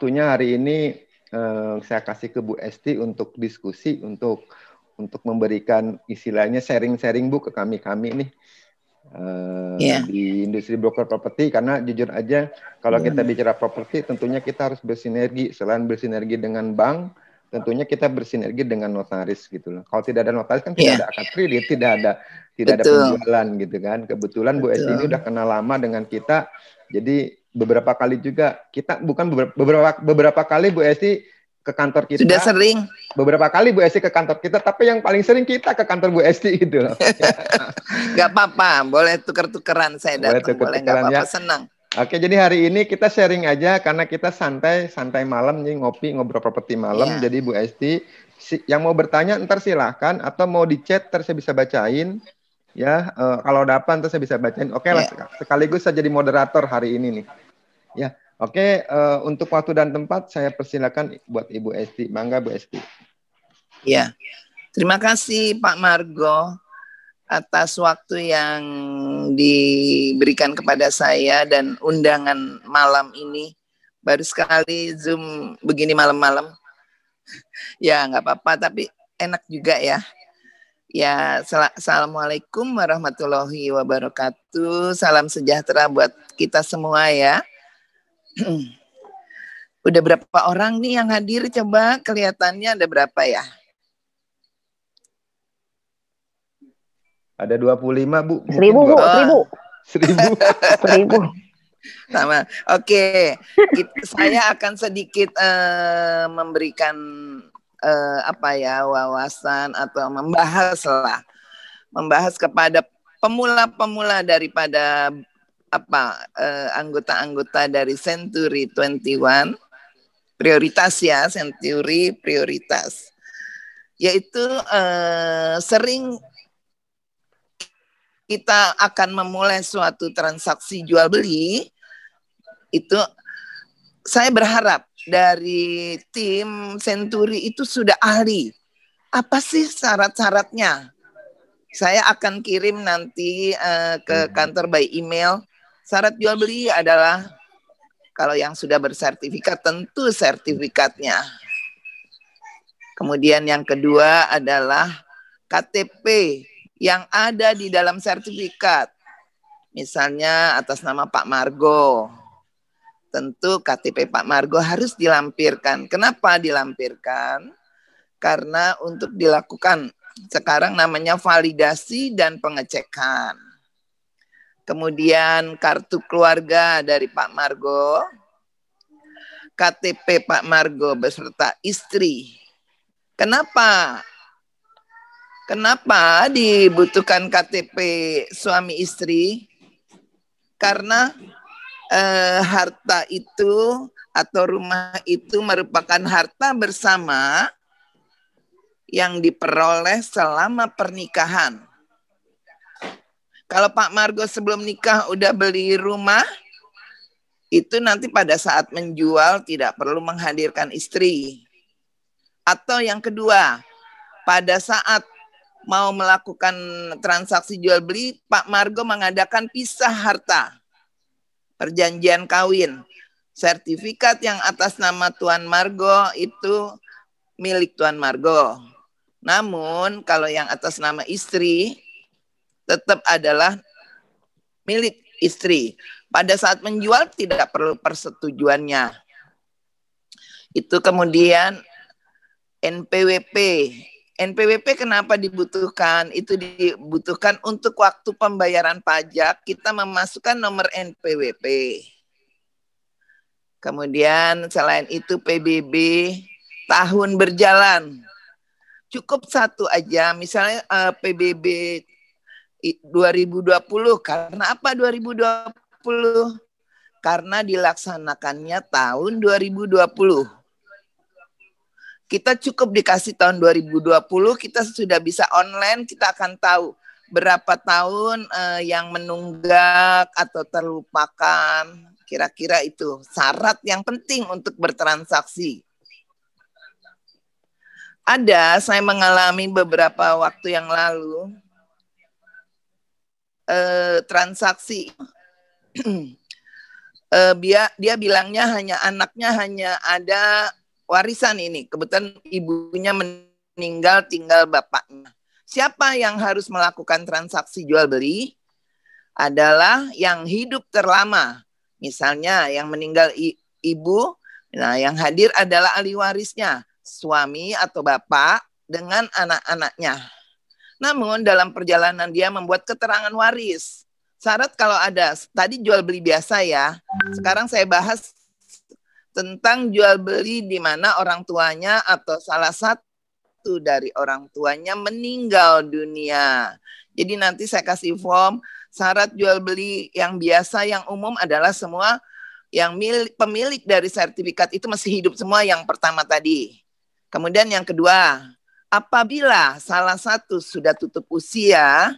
waktunya hari ini saya kasih ke Bu Esti untuk diskusi, untuk memberikan istilahnya sharing-sharing Bu ke kami nih di industri broker properti. Karena jujur aja kalau kita bicara properti tentunya kita harus bersinergi. Selain bersinergi dengan bank, tentunya kita bersinergi dengan notaris gitu loh. Kalau tidak ada notaris kan tidak ada akad kredit, tidak ada penjualan gitu kan. Kebetulan Bu Esti ini udah kenal lama dengan kita. Jadi beberapa kali juga kita, bukan beberapa kali Bu Esti ke kantor kita. Sudah sering. Beberapa kali Bu Esti ke kantor kita, tapi yang paling sering kita ke kantor Bu Esti gitu loh. Gak apa-apa, boleh tuker-tukeran saya datang, boleh nggak apa-apa, senang. Oke, jadi hari ini kita sharing aja karena kita santai malam nih, ngobrol properti malam. Jadi Bu Esti, yang mau bertanya ntar silahkan, atau mau di chat ntar saya bisa bacain ya. Kalau ada apa ntar saya bisa bacain. Oke lah, sekaligus saya jadi moderator hari ini nih. Ya, oke. Untuk waktu dan tempat saya persilakan buat Ibu Esti. Mangga Bu Esti. Ya, terima kasih Pak Margo atas waktu yang diberikan kepada saya dan undangan malam ini. Baru sekali Zoom begini malam-malam. Ya nggak apa-apa, tapi enak juga ya. Ya, assalamualaikum warahmatullahi wabarakatuh. Salam sejahtera buat kita semua ya. Udah berapa orang nih yang hadir? Coba kelihatannya ada berapa ya? Ada 25 Bu. 1000 Bu, 1000. Sama. Oke, saya akan sedikit memberikan wawasan atau membahas kepada pemula-pemula daripada anggota-anggota dari Century 21 prioritas ya, Century prioritas, yaitu sering kita akan memulai suatu transaksi jual beli. Itu saya berharap dari tim Century itu sudah ahli. Apa sih syarat-syaratnya? Saya akan kirim nanti ke kantor by email. Syarat jual beli adalah kalau yang sudah bersertifikat tentu sertifikatnya. Kemudian yang kedua adalah KTP yang ada di dalam sertifikat. Misalnya atas nama Pak Margo. Tentu KTP Pak Margo harus dilampirkan. Kenapa dilampirkan? Karena untuk dilakukan sekarang namanya validasi dan pengecekan. Kemudian kartu keluarga dari Pak Margo, KTP Pak Margo beserta istri. Kenapa dibutuhkan KTP suami istri? Karena harta itu atau rumah itu merupakan harta bersama yang diperoleh selama pernikahan. Kalau Pak Margo sebelum nikah udah beli rumah, itu nanti pada saat menjual tidak perlu menghadirkan istri. Atau yang kedua, pada saat mau melakukan transaksi jual beli, Pak Margo mengadakan pisah harta, perjanjian kawin. Sertifikat yang atas nama Tuan Margo itu milik Tuan Margo. Namun kalau yang atas nama istri tetap adalah milik istri. Pada saat menjual tidak perlu persetujuannya. Itu kemudian NPWP. NPWP kenapa dibutuhkan? Itu dibutuhkan untuk waktu pembayaran pajak, kita memasukkan nomor NPWP. Kemudian selain itu PBB tahun berjalan. Cukup satu aja, misalnya PBB 2020. Karena apa 2020? Karena dilaksanakannya tahun 2020. Kita cukup dikasih tahun 2020, kita sudah bisa online, kita akan tahu berapa tahun yang menunggak atau terlupakan. Kira-kira itu syarat yang penting untuk bertransaksi. Saya mengalami beberapa waktu yang lalu transaksi dia bilangnya anaknya hanya ada warisan ini. Kebetulan ibunya meninggal, tinggal bapaknya. Siapa yang harus melakukan transaksi jual beli? Adalah yang hidup terlama. Misalnya yang meninggal ibu, nah yang hadir adalah ahli warisnya, suami atau bapak dengan anak-anaknya. Namun dalam perjalanan dia membuat keterangan waris. Syarat kalau ada, tadi jual beli biasa ya. Sekarang saya bahas tentang jual beli di mana orang tuanya atau salah satu dari orang tuanya meninggal dunia. Jadi nanti saya kasih form, syarat jual beli yang biasa, yang umum adalah semua yang pemilik dari sertifikat itu masih hidup semua yang pertama tadi. Kemudian yang kedua, apabila salah satu sudah tutup usia,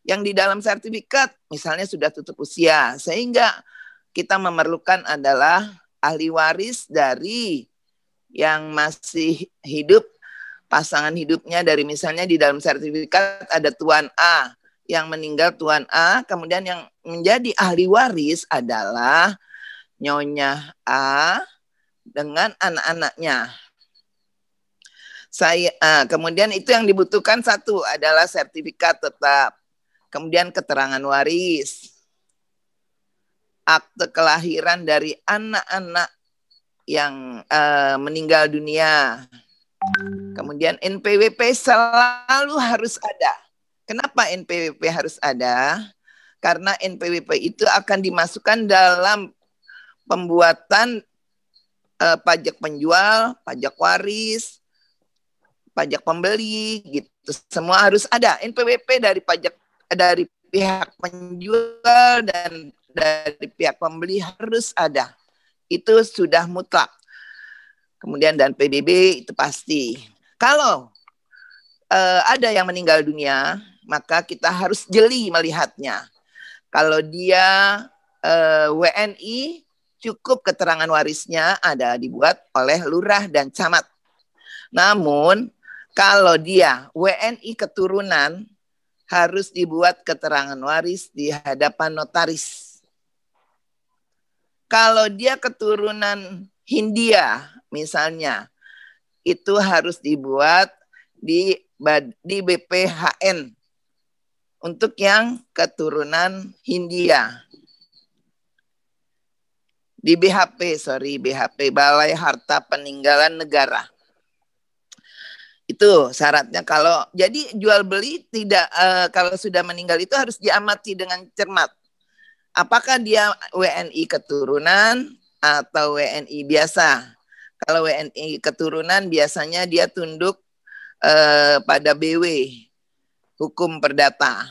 yang di dalam sertifikat misalnya sudah tutup usia, sehingga kita memerlukan adalah ahli waris dari yang masih hidup, pasangan hidupnya dari misalnya di dalam sertifikat ada Tuan A, yang meninggal Tuan A, kemudian yang menjadi ahli waris adalah Nyonya A dengan anak-anaknya. Kemudian itu yang dibutuhkan satu adalah sertifikat tetap. Kemudian keterangan waris, akte kelahiran dari anak-anak yang meninggal dunia. Kemudian NPWP selalu harus ada. Kenapa NPWP harus ada? Karena NPWP itu akan dimasukkan dalam pembuatan pajak penjual, pajak waris, pajak pembeli, gitu. Semua harus ada NPWP dari pihak penjual dan dari pihak pembeli harus ada. Itu sudah mutlak. Kemudian dan PBB itu pasti. Kalau ada yang meninggal dunia, maka kita harus jeli melihatnya. Kalau dia WNI, cukup keterangan warisnya ada dibuat oleh lurah dan camat. Namun kalau dia WNI keturunan, harus dibuat keterangan waris di hadapan notaris. Kalau dia keturunan Hindia misalnya, itu harus dibuat di BPHN untuk yang keturunan Hindia. Di BHP, Balai Harta Peninggalan Negara. Itu syaratnya. Kalau jadi jual beli tidak kalau sudah meninggal itu harus diamati dengan cermat. Apakah dia WNI keturunan atau WNI biasa? Kalau WNI keturunan biasanya dia tunduk pada BW, hukum perdata.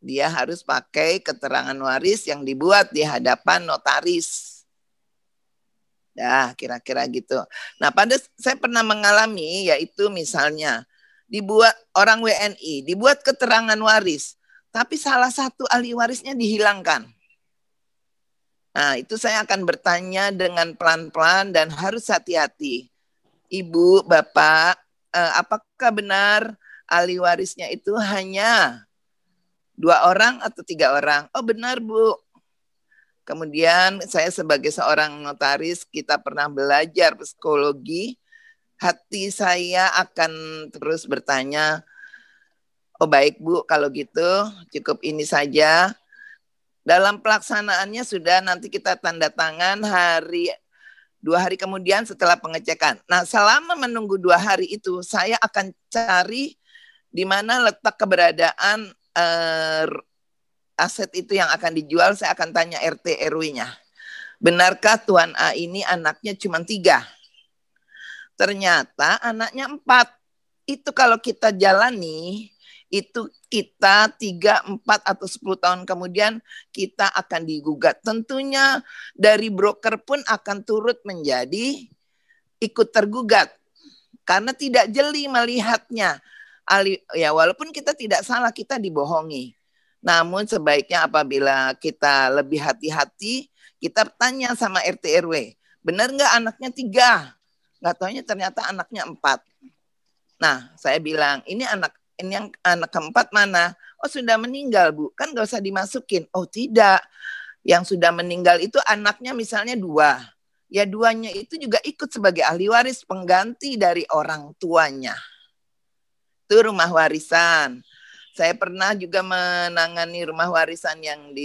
Dia harus pakai keterangan waris yang dibuat di hadapan notaris. Ya, kira-kira gitu. Nah, saya pernah mengalami, yaitu misalnya dibuat orang WNI, dibuat keterangan waris, tapi salah satu ahli warisnya dihilangkan. Nah, itu saya akan bertanya dengan pelan-pelan dan harus hati-hati. Ibu, Bapak, apakah benar ahli warisnya itu hanya 2 orang atau 3 orang? Oh, benar, Bu. Kemudian saya sebagai seorang notaris, kita pernah belajar psikologi, hati saya akan terus bertanya, oh baik Bu, kalau gitu cukup ini saja. Dalam pelaksanaannya sudah nanti kita tanda tangan 2 hari kemudian setelah pengecekan. Nah, selama menunggu 2 hari itu, saya akan cari di mana letak keberadaan aset itu yang akan dijual. Saya akan tanya RT RW-nya. Benarkah Tuan A ini anaknya cuma 3? Ternyata anaknya 4. Itu kalau kita jalani, itu kita 3, 4, atau 10 tahun kemudian kita akan digugat. Tentunya dari broker pun akan turut menjadi ikut tergugat. Karena tidak jeli melihatnya. Ya, walaupun kita tidak salah, kita dibohongi. Namun sebaiknya apabila kita lebih hati-hati, kita tanya sama RT RW, benar nggak anaknya 3? Nggak taunya ternyata anaknya 4. Nah, saya bilang, ini yang anak keempat mana? Oh, sudah meninggal, Bu. Kan nggak usah dimasukin. Oh, tidak. Yang sudah meninggal itu anaknya misalnya 2. Ya 2-nya itu juga ikut sebagai ahli waris pengganti dari orang tuanya. Itu rumah warisan. Saya pernah juga menangani rumah warisan yang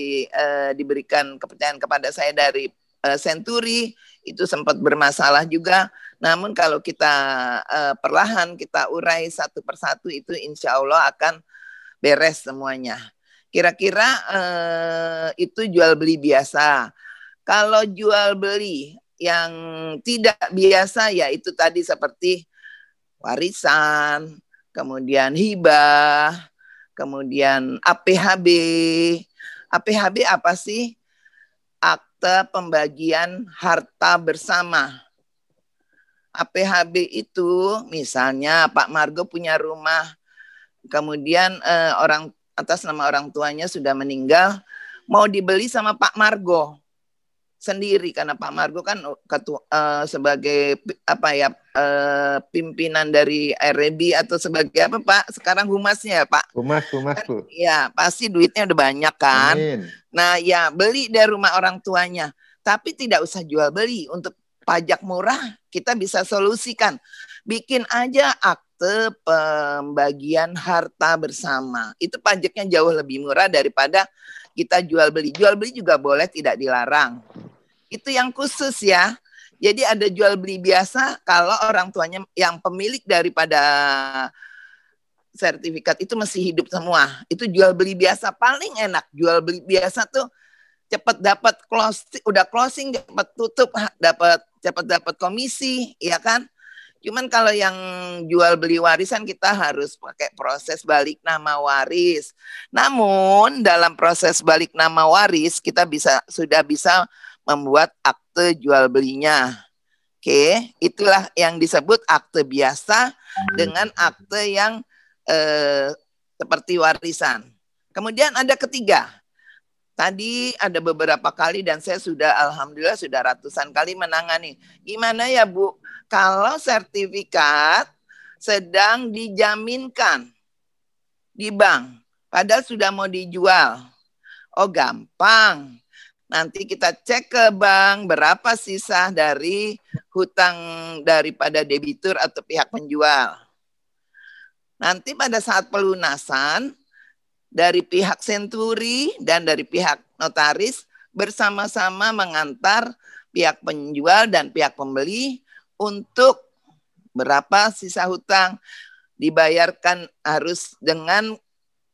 diberikan kepercayaan kepada saya dari Century. Itu sempat bermasalah juga. Namun kalau kita perlahan kita urai satu persatu itu insya Allah akan beres semuanya. Kira-kira itu jual beli biasa. Kalau jual beli yang tidak biasa ya itu tadi seperti warisan, kemudian hibah, kemudian APHB. APHB apa sih? Akte pembagian harta bersama. APHB itu misalnya Pak Margo punya rumah, kemudian orang atas nama orang tuanya sudah meninggal, mau dibeli sama Pak Margo sendiri karena Pak Margo kan sebagai apa ya pimpinan dari RB atau sebagai apa Pak sekarang humasnya ya Pak. Humas tuh. Ya pasti duitnya udah banyak kan. Amin. Nah ya beli dari rumah orang tuanya, tapi tidak usah jual beli. Untuk pajak murah kita bisa solusikan, bikin aja akte pembagian harta bersama. Itu pajaknya jauh lebih murah daripada kita jual beli. Jual beli juga boleh, tidak dilarang. Itu yang khusus ya. Jadi ada jual beli biasa kalau orang tuanya yang pemilik daripada sertifikat itu masih hidup semua. Itu jual beli biasa paling enak. Jual beli biasa tuh cepat dapat closing, udah closing cepat tutup, cepat dapat komisi, ya kan? Cuman kalau yang jual beli warisan kita harus pakai proses balik nama waris. Namun dalam proses balik nama waris kita sudah bisa membuat akte jual belinya. Oke, itulah yang disebut akte biasa dengan akte yang seperti warisan. Kemudian ada ketiga. Tadi ada beberapa kali dan saya sudah alhamdulillah sudah ratusan kali menangani. Gimana ya Bu? Kalau sertifikat sedang dijaminkan di bank, padahal sudah mau dijual. Oh gampang. Nanti kita cek ke bank berapa sisa dari hutang daripada debitur atau pihak penjual. Nanti pada saat pelunasan dari pihak Century dan dari pihak notaris bersama-sama mengantar pihak penjual dan pihak pembeli untuk berapa sisa hutang dibayarkan harus dengan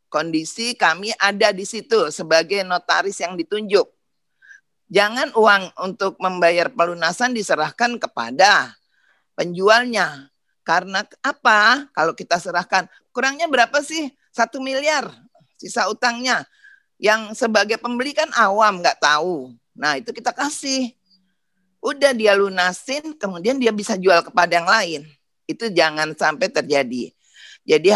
kondisi kami ada di situ sebagai notaris yang ditunjuk. Jangan uang untuk membayar pelunasan diserahkan kepada penjualnya. Karena apa? Kalau kita serahkan, kurangnya berapa sih? 1 miliar sisa utangnya. Yang sebagai pembeli kan awam, nggak tahu. Nah itu kita kasih. Udah dia lunasin, kemudian dia bisa jual kepada yang lain. Itu jangan sampai terjadi. Jadi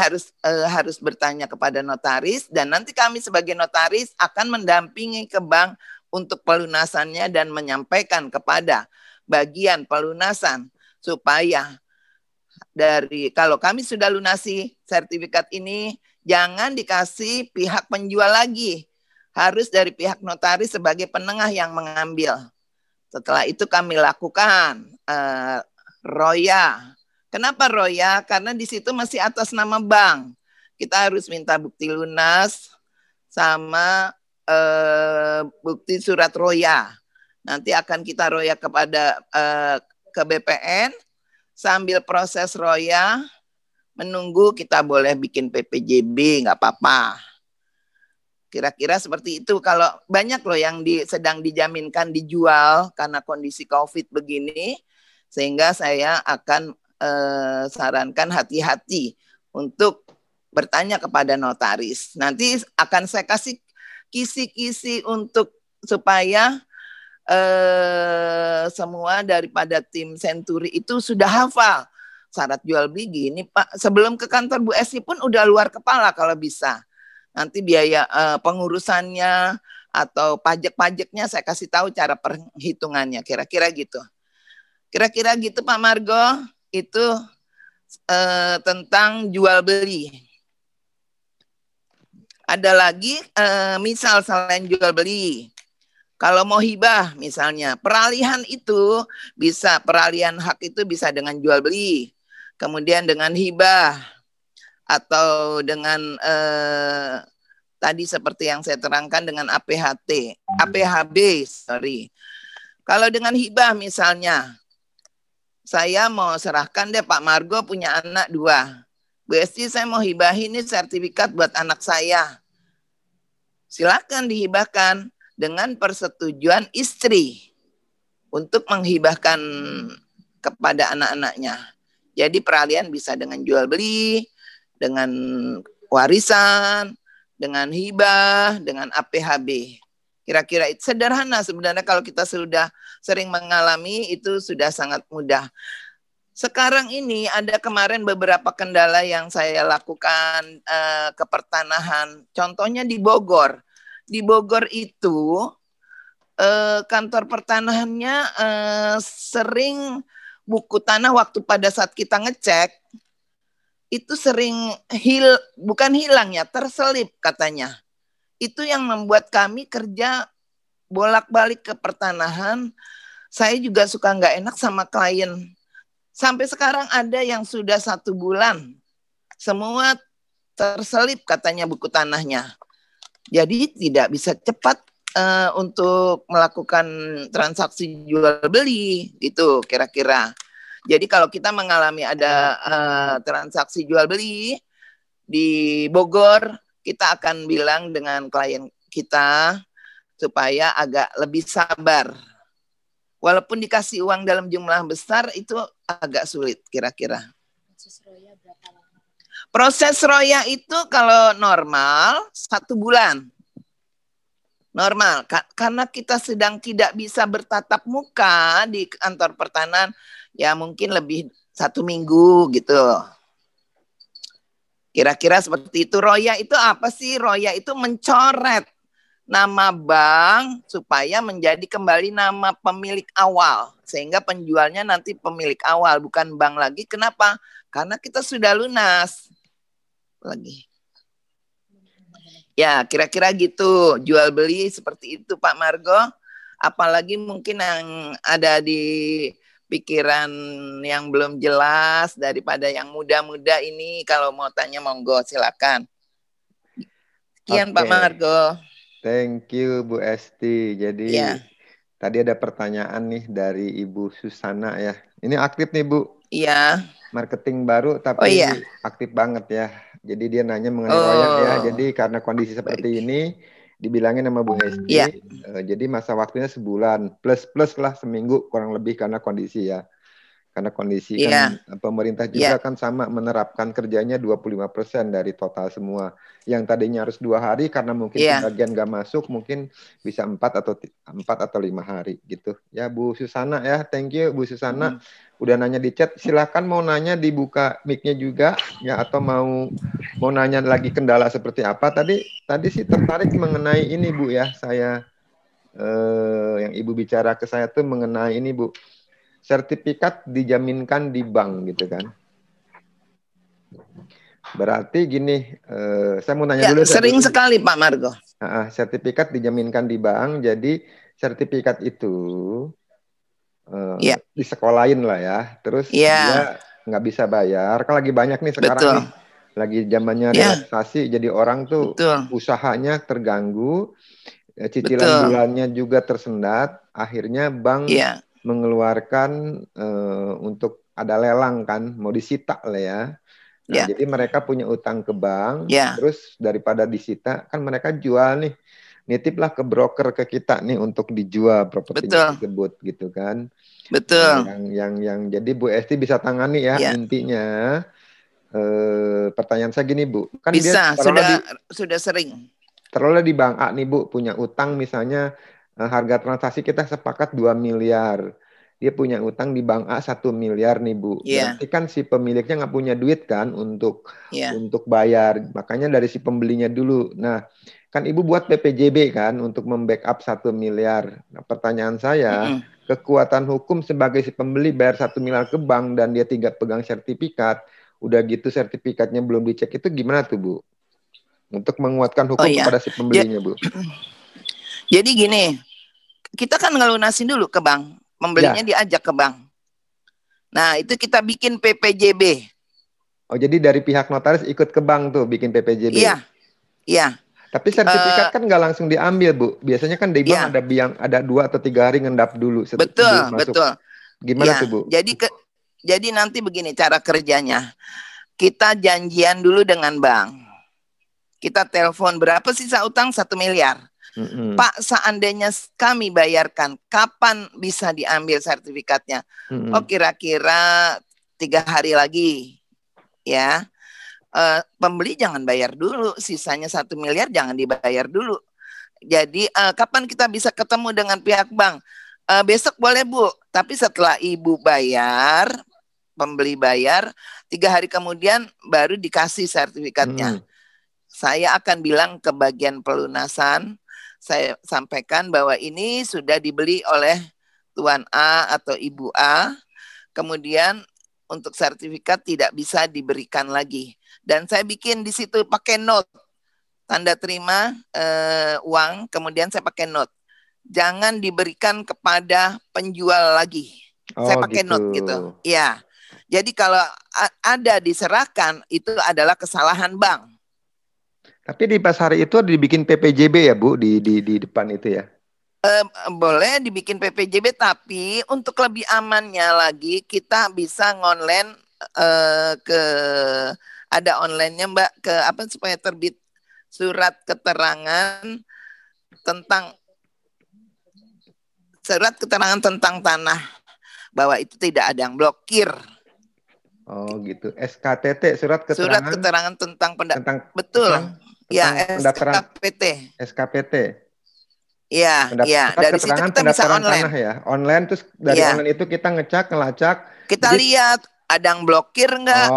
harus bertanya kepada notaris dan nanti kami sebagai notaris akan mendampingi ke bank untuk pelunasannya dan menyampaikan kepada bagian pelunasan supaya kalau kami sudah lunasi sertifikat ini jangan dikasih pihak penjual lagi, harus dari pihak notaris sebagai penengah yang mengambil. Setelah itu kami lakukan roya. Kenapa roya? Karena di situ masih atas nama bank. Kita harus minta bukti lunas sama bukti surat roya. Nanti akan kita roya kepada ke BPN sambil proses roya menunggu kita boleh bikin PPJB nggak apa-apa. Kira-kira seperti itu. Kalau banyak loh yang sedang dijaminkan dijual karena kondisi COVID begini, sehingga saya akan sarankan hati-hati untuk bertanya kepada notaris. Nanti akan saya kasih kisi-kisi untuk supaya semua daripada tim Century itu sudah hafal syarat jual beli gini Pak. Sebelum ke kantor Bu Esi pun udah luar kepala kalau bisa. Nanti biaya pengurusannya atau pajak-pajaknya saya kasih tahu cara perhitungannya. Kira-kira gitu. Kira-kira gitu Pak Margo. Itu tentang jual beli. Ada lagi misal selain jual beli. Kalau mau hibah misalnya, peralihan hak itu bisa dengan jual beli, kemudian dengan hibah, atau dengan tadi seperti yang saya terangkan dengan APHB, sorry. Kalau dengan hibah misalnya, saya mau serahkan deh Pak Margo punya anak 2. Bu Esti, saya mau hibahin ini sertifikat buat anak saya. Silakan dihibahkan dengan persetujuan istri untuk menghibahkan kepada anak-anaknya. Jadi peralihan bisa dengan jual beli, dengan warisan, dengan hibah, dengan APHB. Kira-kira itu sederhana sebenarnya, kalau kita sudah sering mengalami itu sudah sangat mudah. Sekarang ini ada kemarin beberapa kendala yang saya lakukan ke pertanahan. Contohnya di Bogor. Di Bogor itu kantor pertanahannya sering buku tanah waktu pada saat kita ngecek itu sering bukan hilang ya, terselip katanya. Itu yang membuat kami kerja bolak-balik ke pertanahan. Saya juga suka nggak enak sama klien. Sampai sekarang ada yang sudah 1 bulan. Semua terselip katanya buku tanahnya. Jadi tidak bisa cepat untuk melakukan transaksi jual beli gitu kira-kira. Jadi kalau kita mengalami ada transaksi jual beli di Bogor, kita akan bilang dengan klien kita supaya agak lebih sabar. Walaupun dikasih uang dalam jumlah besar itu agak sulit kira-kira. Proses roya itu kalau normal 1 bulan. Normal, karena kita sedang tidak bisa bertatap muka di kantor pertanahan, ya mungkin lebih 1 minggu gitu. Kira-kira seperti itu. Roya itu apa sih? Roya itu mencoret nama bank supaya menjadi kembali nama pemilik awal. Sehingga penjualnya nanti pemilik awal, bukan bank lagi. Kenapa? Karena kita sudah lunas. Lagi. Ya, kira-kira gitu. Jual beli seperti itu Pak Margo. Apalagi mungkin yang ada di pikiran yang belum jelas daripada yang muda-muda ini. Kalau mau tanya monggo silakan. Sekian Pak Margo. Thank you Bu Esti. Jadi tadi ada pertanyaan nih dari Ibu Susana ya. Ini aktif nih Bu. Iya. Marketing baru tapi aktif banget ya. Jadi dia nanya mengenai roya ya. Jadi karena kondisi seperti ini dibilangin sama Bu Esti. Jadi masa waktunya sebulan plus lah seminggu kurang lebih karena kondisi ya. Karena kondisi kan pemerintah juga kan sama menerapkan kerjanya 25% dari total semua. Yang tadinya harus 2 hari karena mungkin sebagian nggak masuk, mungkin bisa 4 atau 5 hari gitu. Ya Bu Susana ya, thank you Bu Susana. Udah nanya di chat, silakan mau nanya dibuka mic-nya juga ya, atau mau nanya lagi kendala seperti apa. Tadi sih tertarik mengenai ini Bu ya, saya yang Ibu bicara ke saya tuh mengenai ini Bu. Sertifikat dijaminkan di bank gitu kan. Berarti gini, saya mau nanya dulu. Sering sekali Pak Margo. Sertifikat dijaminkan di bank, jadi sertifikat itu disekolahin lah ya. Terus dia nggak bisa bayar. Kan lagi banyak nih sekarang nih. Lagi zamannya relaksasi, jadi orang tuh usahanya terganggu, cicilan bulannya juga tersendat. Akhirnya bank mengeluarkan untuk ada lelang kan, mau disita lah ya. Nah, jadi mereka punya utang ke bank, terus daripada disita, kan mereka jual nih, nitiplah ke broker ke kita nih untuk dijual propertinya tersebut gitu kan. Betul. Yang jadi Bu Esti bisa tangani ya intinya. Pertanyaan saya gini Bu, kan bisa, sudah sering. Terlalu di bank A nih Bu, punya utang misalnya harga transaksi kita sepakat 2 miliar. Dia punya utang di bank A 1 miliar nih Bu. Berarti kan si pemiliknya nggak punya duit kan untuk bayar. Makanya dari si pembelinya dulu. Nah, kan Ibu buat PPJB kan untuk membackup 1 miliar. Nah, pertanyaan saya, kekuatan hukum sebagai si pembeli bayar 1 miliar ke bank dan dia tidak pegang sertifikat, udah gitu sertifikatnya belum dicek, itu gimana tuh Bu? Untuk menguatkan hukum kepada si pembelinya Bu. Jadi gini, kita kan ngelunasin dulu ke bank, membelinya diajak ke bank. Nah, itu kita bikin PPJB. Oh, jadi dari pihak notaris ikut ke bank tuh bikin PPJB. Iya, iya. Tapi sertifikat kan nggak langsung diambil, Bu. Biasanya kan di bank ada 2 atau 3 hari ngendap dulu. Betul, betul. Gimana tuh, Bu? Jadi nanti begini cara kerjanya. Kita janjian dulu dengan bank. Kita telepon, berapa sisa utang? 1 miliar. Pak, seandainya kami bayarkan, kapan bisa diambil sertifikatnya? Oh, kira-kira 3 hari lagi. Ya, pembeli jangan bayar dulu. Sisanya 1 miliar jangan dibayar dulu. Jadi kapan kita bisa ketemu dengan pihak bank? Besok boleh, Bu. Tapi setelah Ibu bayar, pembeli bayar, 3 hari kemudian baru dikasih sertifikatnya. Saya akan bilang ke bagian pelunasan, saya sampaikan bahwa ini sudah dibeli oleh Tuan A atau Ibu A, kemudian untuk sertifikat tidak bisa diberikan lagi. Dan saya bikin di situ pakai note, tanda terima uang, kemudian saya pakai note. Jangan diberikan kepada penjual lagi. Saya pakai note gitu. Ya. Jadi kalau ada diserahkan, itu adalah kesalahan bank. Tapi di pas hari itu dibikin PPJB ya, Bu, di depan itu ya? Boleh dibikin PPJB, tapi untuk lebih amannya lagi, kita bisa ngonline ada online-nya, Mbak, ke apa supaya terbit surat keterangan tentang tanah, bahwa itu tidak ada yang blokir. Oh gitu. SKTT, surat keterangan tentang betul. Ya, SKPT. SKPT. Iya, iya. Dari situ kita bisa online. Tanah ya. Online, terus dari online itu kita ngelacak. Kita lihat ada yang blokir nggak.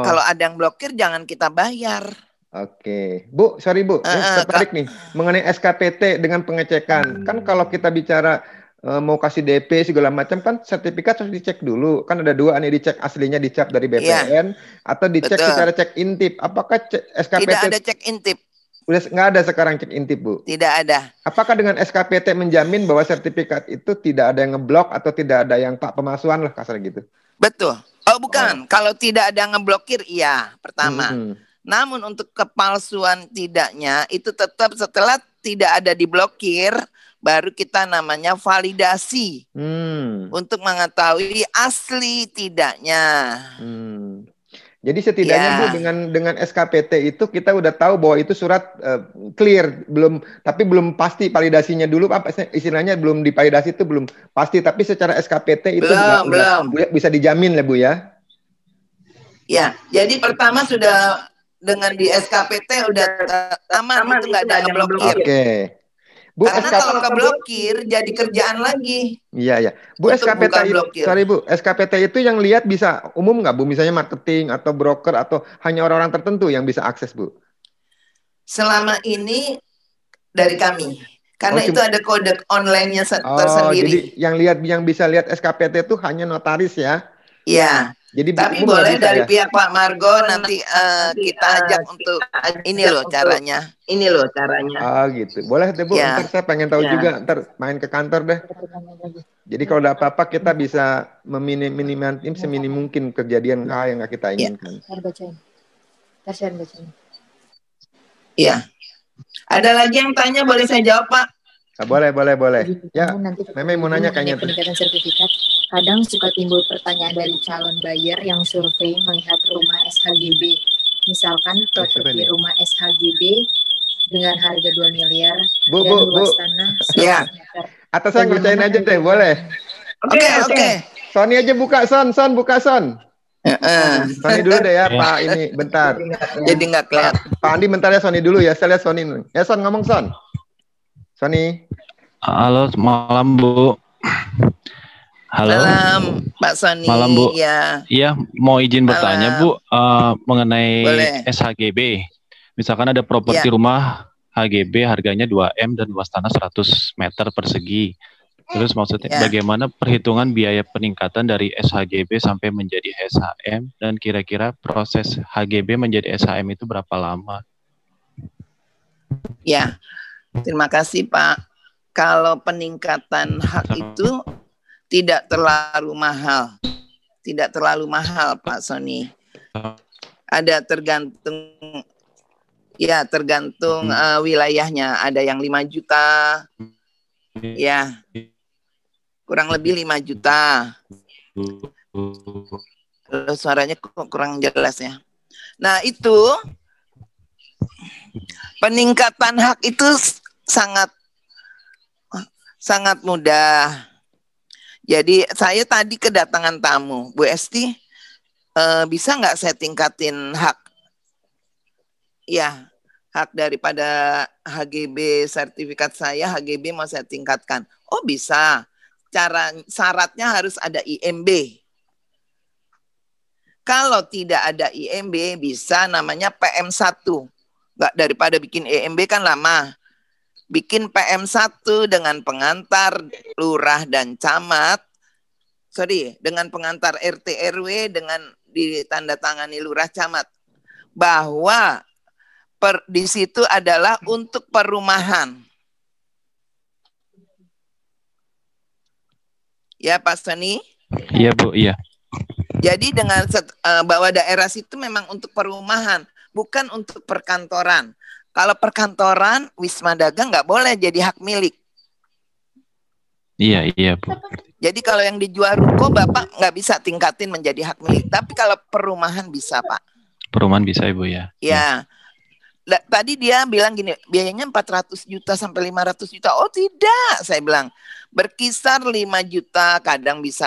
Kalau ada yang blokir jangan kita bayar. Oke. Bu, sorry Bu, tertarik nih mengenai SKPT dengan pengecekan. Kan kalau kita bicara mau kasih DP segala macam kan sertifikat harus dicek dulu. Kan ada 2 nih, dicek aslinya dicap dari BPN atau dicek secara cek intip. Apakah SKPT tidak ada cek intip? Udah nggak ada sekarang cek intip, Bu? Tidak ada. Apakah dengan SKPT menjamin bahwa sertifikat itu tidak ada yang ngeblok atau tidak ada yang pemalsuan lah kasar gitu? Betul. Oh bukan, kalau tidak ada yang ngeblokir iya pertama. Namun untuk kepalsuan tidaknya itu tetap setelah tidak ada diblokir, baru kita namanya validasi untuk mengetahui asli tidaknya. Jadi setidaknya Bu dengan SKPT itu kita udah tahu bahwa itu surat clear, tapi belum pasti validasinya dulu, apa istilahnya belum divalidasi itu belum pasti, tapi secara SKPT itu belum bisa dijamin lah Bu ya. Ya, jadi pertama sudah dengan di SKPT udah aman, itu nggak ada yang blokir. Oke. Bu, karena kalau keblokir jadi kerjaan lagi. Iya. Bu, SKPT itu, sorry Bu, SKPT itu yang lihat bisa umum nggak Bu? Misalnya marketing atau broker atau hanya orang-orang tertentu yang bisa akses Bu? Selama ini dari kami. Karena itu ada kode online-nya tersendiri. Jadi yang bisa lihat SKPT itu hanya notaris ya? Iya. Jadi tapi boleh dari pihak Pak Margo nanti kita ajak untuk ini loh caranya. Oh gitu. Boleh deh Bu, ntar saya pengen tahu juga, ntar main ke kantor deh. Jadi kalau ada apa-apa kita bisa meminimalisir seminim mungkin kejadian hal yang nggak kita inginkan. Iya. Ada lagi yang tanya, boleh saya jawab Pak? Boleh. Ya, Meme mau nanya kayaknya. Peningkatan sertifikat, kadang suka timbul pertanyaan dari calon buyer yang survei melihat rumah SHGB. Misalkan properti rumah SHGB dengan harga 2 miliar dan luas tanah 100 meter. Atau saya ngerjain aja deh, boleh? Oke. Sony aja buka, Son buka, Son. Sony dulu deh ya, Pak, ini bentar. Jadi nggak kelihatan. Pak Andi bentar ya, Sony dulu ya, saya lihat Sony. Ya, Son, ngomong Son. Sony. Halo, malam Bu. Halo. Malam, Pak Sony. Malam Bu. Iya, mau izin bertanya Bu mengenai SHGB. Misalkan ada properti rumah HGB harganya 2M dan luas tanah 100 meter persegi. Terus maksudnya bagaimana perhitungan biaya peningkatan dari SHGB sampai menjadi SHM dan kira-kira proses HGB menjadi SHM itu berapa lama? Ya. Terima kasih Pak. kalau peningkatan hak itu tidak terlalu mahal. Tidak terlalu mahal, Pak Sony. Ada tergantung wilayahnya. Ada yang 5 juta. Ya. Kurang lebih 5 juta. Suaranya kurang jelas ya. Nah, itu peningkatan hak itu sangat mudah. Jadi saya tadi kedatangan tamu, Bu Esti, bisa nggak saya tingkatin hak? Ya, hak daripada HGB sertifikat saya, HGB mau saya tingkatkan. Oh bisa. Syaratnya harus ada IMB. Kalau tidak ada IMB bisa namanya PM1. Nggak, daripada bikin IMB kan lama. Bikin PM1 dengan pengantar lurah dan camat. Dengan pengantar RT RW dengan ditandatangani lurah camat. Bahwa di situ adalah untuk perumahan. Ya Pak Sony? Iya Bu, iya. Jadi dengan bahwa daerah situ memang untuk perumahan, bukan untuk perkantoran. Kalau perkantoran, Wisma Dagang nggak boleh jadi hak milik. Iya, iya Bu. Jadi kalau yang dijual ruko, Bapak nggak bisa tingkatin menjadi hak milik. Tapi kalau perumahan bisa, Pak. Perumahan bisa Ibu ya. Ya. Tadi dia bilang gini, biayanya 400 juta sampai 500 juta. Oh tidak, saya bilang. Berkisar 5 juta, kadang bisa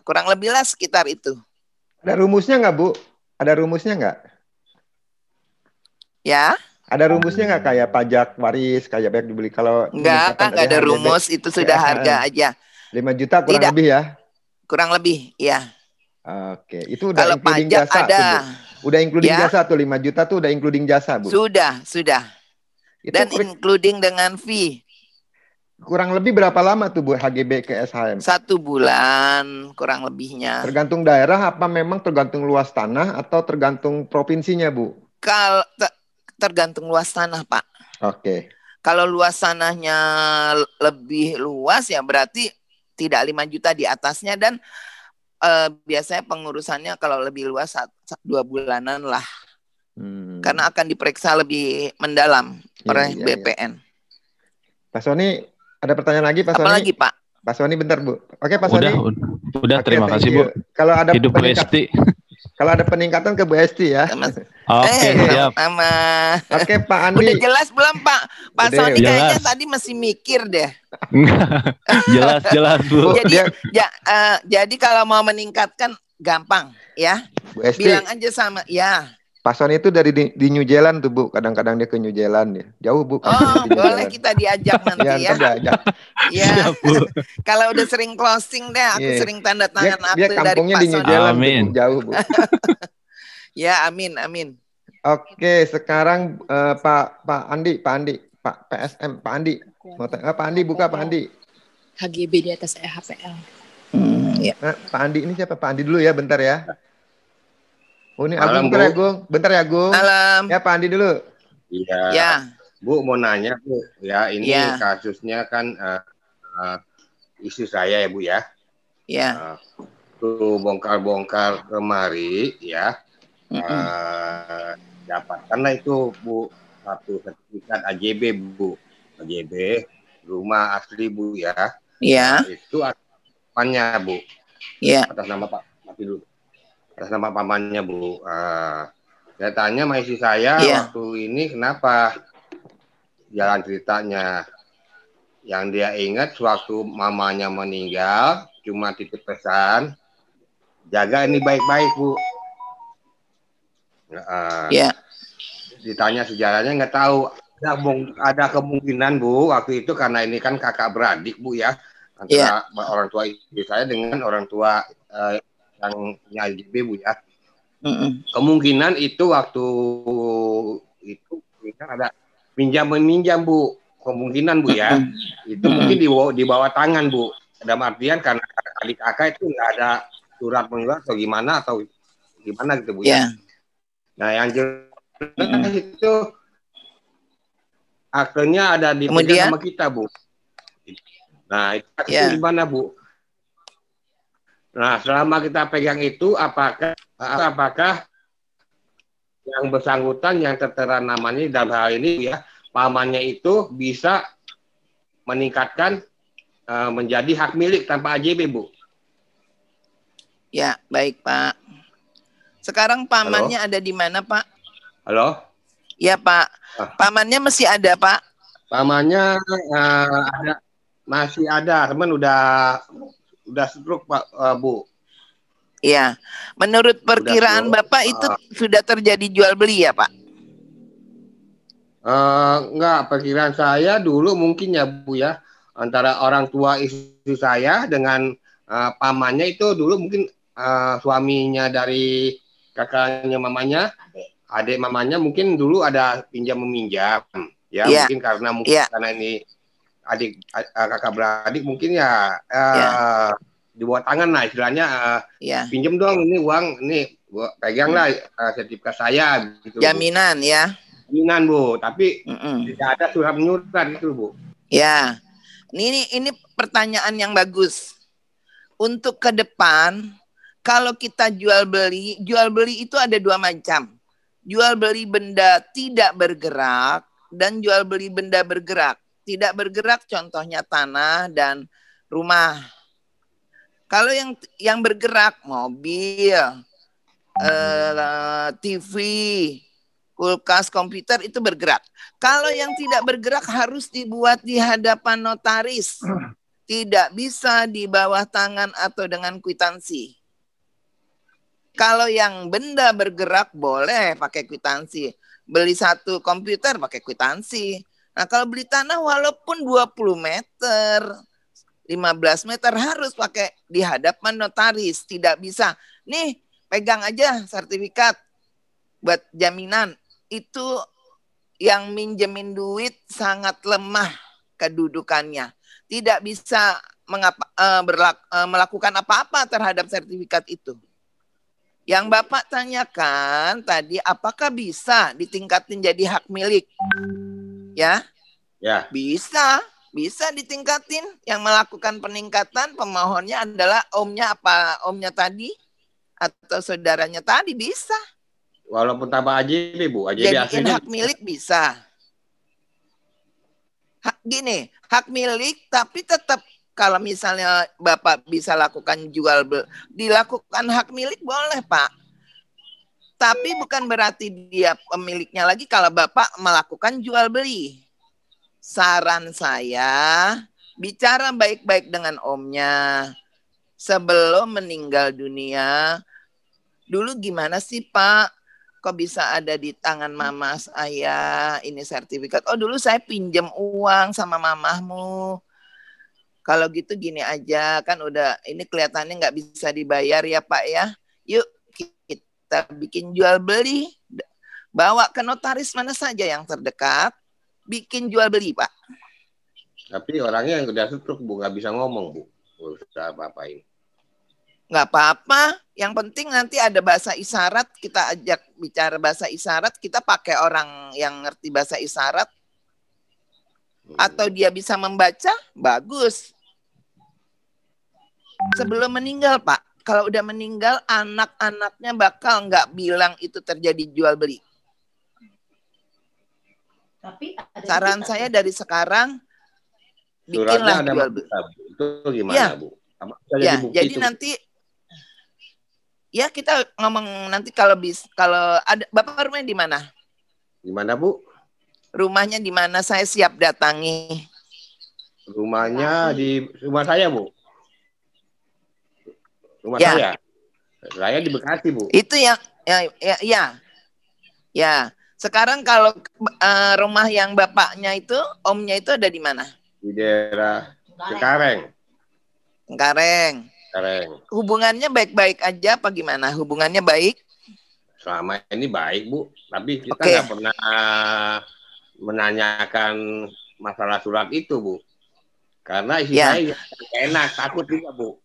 kurang lebih lah sekitar itu. Ada rumusnya nggak, Bu? Ada rumusnya nggak? Ya. Ada rumusnya nggak kayak pajak waris, kayak banyak dibeli kalau nggak ada rumus, itu sudah harga aja. 5 juta kurang lebih ya? Kurang lebih, ya. Oke, itu udah kalau including pajak jasa ada. Tuh, Bu. Udah including jasa tuh 5 juta tuh udah including jasa, Bu. Sudah. Dan including dengan fee. Kurang lebih berapa lama tuh Bu HGB ke SHM? 1 bulan kurang lebihnya. Tergantung daerah apa memang tergantung luas tanah atau tergantung provinsinya, Bu? Kalau tergantung luas tanah, Pak. Oke. Kalau luas tanahnya lebih luas ya berarti tidak 5 juta di atasnya dan biasanya pengurusannya kalau lebih luas 2 bulanan lah. Karena akan diperiksa lebih mendalam oleh BPN. Pak Sony, ada pertanyaan lagi Pak Sony? Apa lagi, Pak? Pak Sony bentar, Bu. Oke, Pak Sony. Udah terima kasih, Bu. Kalau ada hidup Bu Esti. Kalau ada peningkatan ke Bu Esti ya. Oke, siap. Oke, Pak Andi. Udah jelas belum, Pak? Pak Sony kayaknya tadi masih mikir deh. jelas, Bu. Jadi kalau mau meningkatkan gampang ya. Bu Esti. Bilang aja sama ya. Pak Sony itu dari di New Zealand tuh, Bu. Kadang-kadang dia ke New Zealand ya. Jauh, Bu. Boleh kita diajak nanti ya. Diajak. Ya. Kalau udah sering closing deh, aku sering tanda tangan akte dari Pak di New Zealand, amin. Tuh, jauh, Bu. Ya, amin. Oke, sekarang Pak Andi, Pak PSM, Pak Andi. Pak Andi buka, Pak Andi. HGB di atas EHPL. Ya. Nah, Pak Andi ini siapa? Pak Andi dulu ya, bentar ya. Oh ini Agung, bentar ya Agung. Malam. Ya Pak Andi dulu. Iya. Ya. Bu mau nanya Bu, ya ini kasusnya kan istri saya ya Bu ya. Ya. Tuh bongkar-bongkar kemari ya. Dapatkanlah itu Bu satu sertifikat AJB Bu, AJB rumah asli Bu ya. Iya. Itu pamannya Bu. Iya. Atas nama Pak Mati dulu. Atas nama pamannya Bu. Saya tanya sama istri saya waktu ini kenapa jalan ceritanya. Yang dia ingat sewaktu mamanya meninggal cuma titip pesan jaga ini baik-baik Bu. Ditanya sejarahnya nggak tahu. Ada kemungkinan Bu waktu itu karena ini kan kakak beradik Bu ya antara orang tua istri saya dengan orang tua yang punya LGB Bu ya. Kemungkinan itu waktu itu ada pinjam-meminjam Bu. Kemungkinan Bu ya. Itu mungkin di bawah tangan Bu. Dalam artian karena adik kakak itu nggak ada surat pengeluar atau gimana gitu Bu ya. Nah yang jelas itu aktenya ada di sama kita Bu. Nah, itu gimana, Bu? Nah, selama kita pegang itu, apakah yang bersangkutan yang tertera namanya dalam hal ini ya, pamannya itu bisa meningkatkan menjadi hak milik tanpa AJB, Bu? Ya, baik, Pak. Sekarang pamannya ada di mana, Pak? Halo? Ya, Pak. Pamannya masih ada, Pak? Pamannya masih ada, teman udah stroke, Pak, Bu. Iya. Menurut perkiraan Bapak itu sudah terjadi jual beli ya, Pak? Enggak, perkiraan saya dulu mungkin ya, Bu ya, antara orang tua istri saya dengan pamannya itu dulu mungkin suaminya dari kakaknya mamanya, adik mamanya mungkin dulu ada pinjam meminjam ya, mungkin karena karena ini kakak beradik mungkin ya, di bawah tangan lah istilahnya, pinjam dong ini uang, ini pegang lah sertifikat saya gitu. Jaminan Bu. Ya. Jaminan, Bu, tapi tidak ada surat menyurat gitu, Bu. Ya. Ini pertanyaan yang bagus. Untuk ke depan kalau kita jual beli itu ada dua macam. Jual beli benda tidak bergerak dan jual beli benda bergerak. Tidak bergerak contohnya tanah dan rumah. Kalau yang bergerak mobil, TV, kulkas, komputer itu bergerak. Kalau yang tidak bergerak harus dibuat di hadapan notaris. Tidak bisa di bawah tangan atau dengan kwitansi. Kalau yang benda bergerak boleh pakai kwitansi. Beli satu komputer pakai kwitansi. Nah, kalau beli tanah walaupun 20 meter, 15 meter harus pakai di hadapan notaris. Tidak bisa. Nih, pegang aja sertifikat buat jaminan. Itu yang minjemin duit sangat lemah kedudukannya. Tidak bisa melakukan apa-apa terhadap sertifikat itu. Yang Bapak tanyakan tadi, apakah bisa ditingkatin jadi hak milik? Ya? Ya. Bisa ditingkatin. Yang melakukan peningkatan pemohonnya adalah omnya tadi atau saudaranya tadi, bisa. Walaupun tanpa AJB, Bu. AJB jadiin hak milik bisa. Gini, hak milik tapi tetap kalau misalnya Bapak bisa lakukan dilakukan hak milik boleh, Pak. Tapi bukan berarti dia pemiliknya lagi kalau Bapak melakukan jual beli. Saran saya, bicara baik-baik dengan omnya sebelum meninggal dunia. Dulu gimana sih, Pak? Kok bisa ada di tangan mama saya ini sertifikat? Oh, dulu saya pinjam uang sama mamahmu. Kalau gitu gini aja, kan udah ini kelihatannya nggak bisa dibayar ya, Pak ya. Yuk kita bikin jual beli. Bawa ke notaris mana saja yang terdekat. Bikin jual beli, Pak. Tapi orangnya yang udah stroke, Bu, nggak bisa ngomong, Bu. Udah apa-apain. Nggak apa-apa. Yang penting nanti ada bahasa isyarat. Kita ajak bicara bahasa isyarat. Kita pakai orang yang ngerti bahasa isyarat. Atau dia bisa membaca, bagus. Sebelum meninggal, Pak. Kalau udah meninggal, anak-anaknya bakal nggak bilang itu terjadi jual beli. Tapi saran saya dari sekarang bikinlah jual beli. Itu gimana, ya, Bu? Ya, jadi itu nanti ya kita ngomong nanti kalau ada Bapak rumahnya di mana? Di mana, Bu? Rumahnya di mana? Saya siap datangi. Rumahnya di rumah saya, Bu. Rumah saya. Saya di Bekasi, Bu. Itu ya. Sekarang kalau rumah yang bapaknya itu, omnya itu ada di mana? Di daerah Cengkareng. Hubungannya baik-baik aja apa gimana? Hubungannya baik? Selama ini baik, Bu. Tapi kita nggak pernah menanyakan masalah surat itu, Bu. Karena isi saya enak, takut juga, Bu.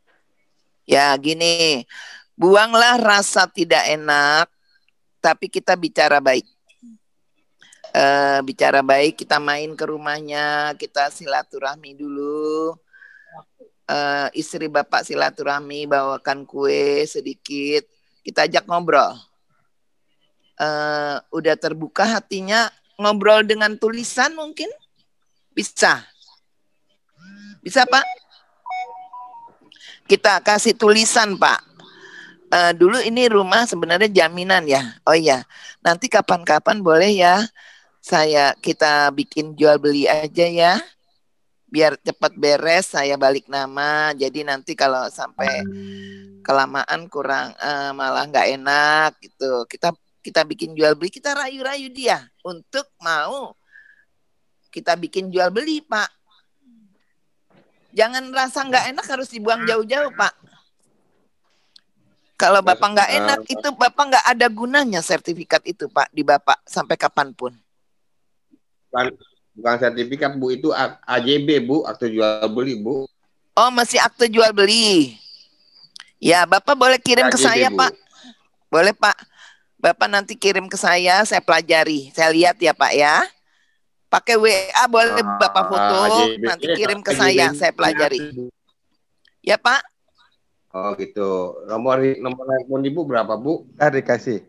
Ya gini, buanglah rasa tidak enak, tapi kita bicara baik. Kita main ke rumahnya, kita silaturahmi dulu. istri Bapak silaturahmi, bawakan kue sedikit, kita ajak ngobrol. Udah terbuka hatinya, ngobrol dengan tulisan mungkin bisa. Bisa Pak? Kita kasih tulisan Pak. Dulu ini rumah sebenarnya jaminan ya. Oh iya, nanti kapan-kapan boleh ya kita bikin jual beli aja ya. Biar cepat beres, saya balik nama. Jadi nanti kalau sampai kelamaan kurang malah nggak enak gitu. Kita bikin jual beli, kita rayu-rayu dia untuk mau kita bikin jual beli Pak. Jangan rasa nggak enak harus dibuang jauh-jauh Pak. Kalau Bapak nggak enak itu Bapak nggak ada gunanya sertifikat itu Pak di Bapak sampai kapanpun. Bukan sertifikat Bu, itu AJB Bu, akte jual beli Bu. Oh masih akte jual beli. Ya Bapak boleh kirim ke saya Bu. Pak. Boleh Pak. Bapak nanti kirim ke saya pelajari. Saya lihat ya Pak ya. Pakai WA boleh Bapak foto, nanti kirim ke saya pelajari. Ya Pak? Oh gitu. Nomor telepon Ibu berapa Bu? Tadi kasih.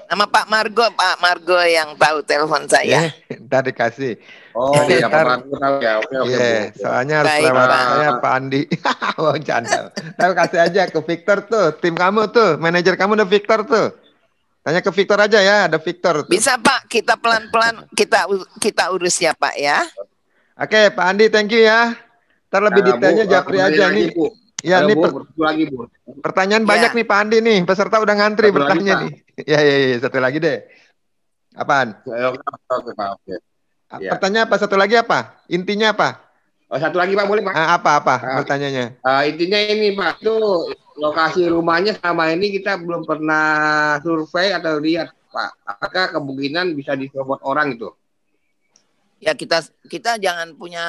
Nama Pak Margo yang tahu telepon saya. Tadi kasih. Oh, ya Pak Margo tahu ya. Oke, soalnya harus lewat saya Pak Andi. Oh, canda. Tapi kasih aja ke Victor tuh, tim kamu tuh, manajer kamu udah Victor tuh. Tanya ke Victor aja ya, ada Victor tuh. Bisa Pak, kita pelan-pelan kita urus ya Pak ya. Oke, Pak Andi, thank you ya. Ntar lebih detailnya Japri aja nih. Bu. Ya, ini lagi Bu. Pertanyaan banyak nih Pak Andi nih, peserta udah ngantri bertanya nih. Ya, satu lagi deh. Apaan? Oke. Pertanyaan apa? Satu lagi apa? Intinya apa? Oh, satu lagi Pak, boleh Pak? Apa pertanyaannya? Intinya ini Pak, itu lokasi rumahnya selama ini kita belum pernah survei atau lihat Pak. Apakah kemungkinan bisa diserobot orang itu? Ya kita jangan punya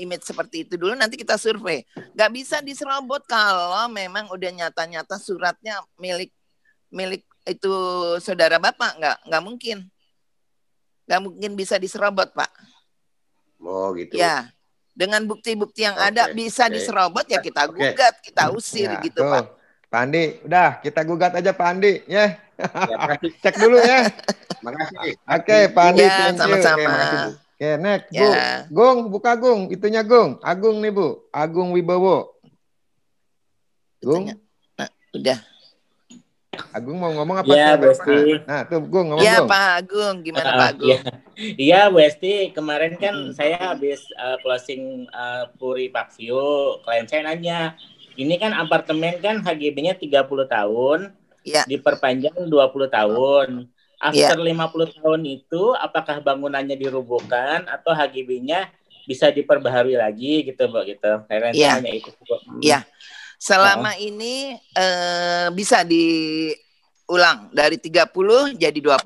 image seperti itu dulu, nanti kita survei. Nggak bisa diserobot kalau memang udah nyata-nyata suratnya milik itu saudara Bapak, nggak mungkin. Nggak mungkin bisa diserobot Pak. Oh gitu. Ya. Dengan bukti-bukti yang ada bisa diserobot ya kita gugat, kita usir ya, gitu Pak. Pak Andi, udah kita gugat aja Pak Andi ya. Cek dulu ya. Makasih. Oke, Pak Andi. Ya, sama-sama. Oke, next Bu. Gung, buka Gung. Itunya Gung. Agung nih Bu. Agung Wibowo. Gung. Nah, udah. Agung mau ngomong apa? Iya, Bu Esti. Nah, tuh Gung ngomong. Iya, Pak Agung. Gimana Pak Agung? Iya, Bu Esti. Kemarin kan saya habis closing Puri Parkview. Klien saya nanya, ini kan apartemen kan HGB-nya 30 tahun, diperpanjang 20 tahun. After 50 tahun itu, apakah bangunannya dirubuhkan atau HGB-nya bisa diperbaharui lagi gitu, Bu? Gitu. Klien saya nanya itu, Bu. Iya. Selama ini bisa diulang dari 30 jadi 20.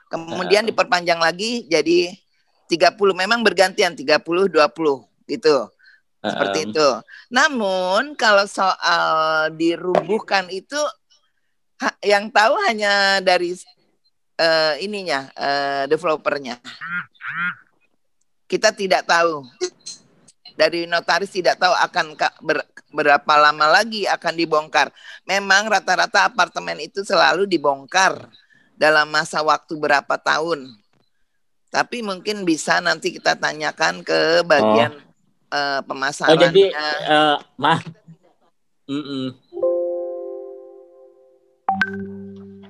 Kemudian diperpanjang lagi jadi 30. Memang bergantian 30 20 gitu. Seperti itu. Namun kalau soal dirubuhkan itu yang tahu hanya dari developernya. Kita tidak tahu. Dari notaris tidak tahu akan berapa lama lagi akan dibongkar. Memang rata-rata apartemen itu selalu dibongkar dalam masa waktu berapa tahun. Tapi mungkin bisa nanti kita tanyakan ke bagian pemasarannya. Oh, jadi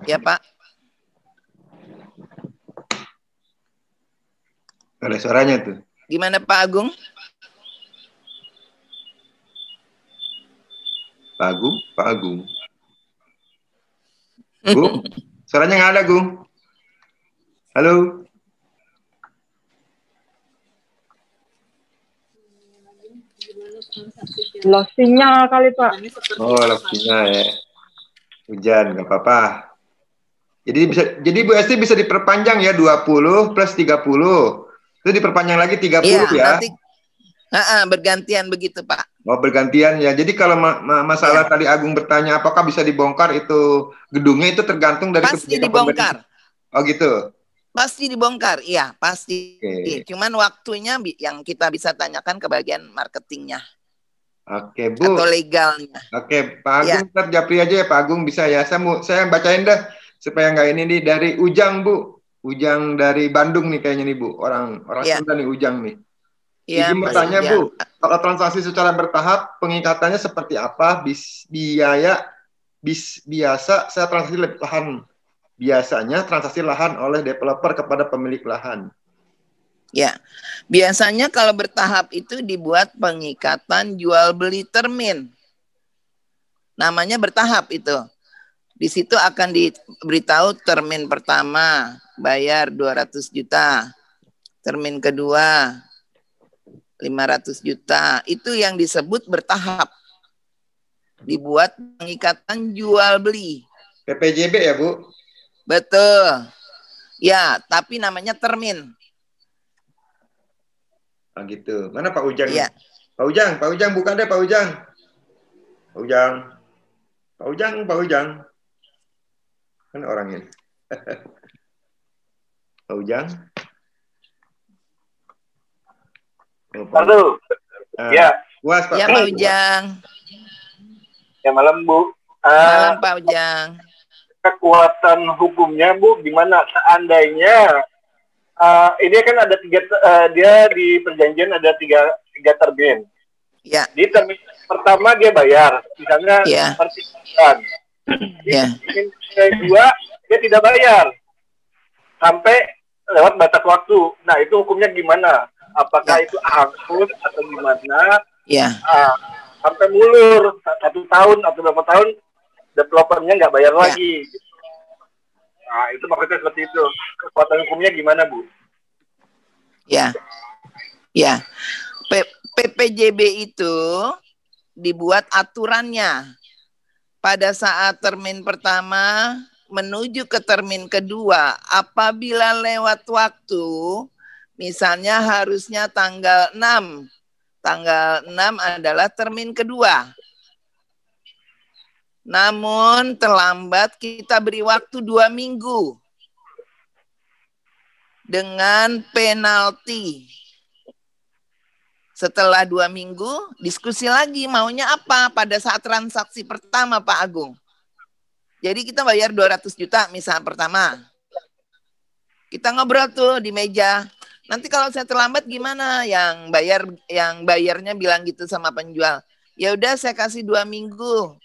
Ya Pak. Ada suaranya tuh. Gimana Pak Agung? Pak Agung. Gung, suaranya nggak ada, Gung. Halo. Lost sinyal kali Pak. Oh, lost sinyal ya. Hujan, nggak apa-apa. Jadi Bu Esti bisa diperpanjang ya 20 plus 30. Itu diperpanjang lagi 30 ya. Nanti, bergantian begitu Pak. Oh, bergantian ya. Jadi kalau masalah tadi Agung bertanya apakah bisa dibongkar itu gedungnya, itu tergantung dari pasti dibongkar. Oh gitu. Pasti dibongkar, iya pasti. Cuman waktunya yang kita bisa tanyakan ke bagian marketingnya. Oke, Bu. Atau legalnya. Oke, Pak Agung, ya. Japri aja ya, Pak Agung bisa ya. Saya bacain dah supaya nggak ini nih dari Ujang, Bu. Ujang dari Bandung nih kayaknya nih, Bu. Orang ya. Sunda nih Ujang nih. Ya, izin bertanya, Bu. Kalau transaksi secara bertahap, pengikatannya seperti apa? Biasa saya transaksi lahan. Biasanya transaksi lahan oleh developer kepada pemilik lahan. Ya, biasanya kalau bertahap itu dibuat pengikatan jual beli termin. Namanya bertahap itu. Di situ akan diberitahu termin pertama bayar 200 juta. Termin kedua 500 juta. Itu yang disebut bertahap. Dibuat pengikatan jual beli. PPJB ya, Bu? Betul. Ya, tapi namanya termin. Oh gitu. Mana Pak Ujang? Iya. Pak Ujang bukan deh Pak Ujang. Pak Ujang. Kan orangnya. Pak Ujang. Halo. Ya. Puas Pak. Ya Pak Ujang. Ya malam Bu. Malam Pak Ujang. Kekuatan hukumnya Bu, gimana seandainya ini kan ada dia di perjanjian ada tiga termin. Ya. Di termin pertama dia bayar, misalnya per bulan. Termin kedua dia tidak bayar sampai lewat batas waktu. Nah itu hukumnya gimana? Apakah itu hapus atau gimana? Sampai mulur 1 tahun atau berapa tahun developernya nggak bayar lagi. Nah, itu maksudnya seperti itu. Kekuatan hukumnya gimana, Bu? Ya. PPJB itu dibuat aturannya. Pada saat termin pertama menuju ke termin kedua, apabila lewat waktu, misalnya harusnya tanggal 6. Tanggal 6 adalah termin kedua. Namun terlambat, kita beri waktu 2 minggu dengan penalti. Setelah 2 minggu, diskusi lagi maunya apa pada saat transaksi pertama Pak Agung. Jadi kita bayar 200 juta misalnya pertama. Kita ngobrol tuh di meja. Nanti kalau saya terlambat gimana? Yang bayarnya bilang gitu sama penjual. Ya udah saya kasih 2 minggu.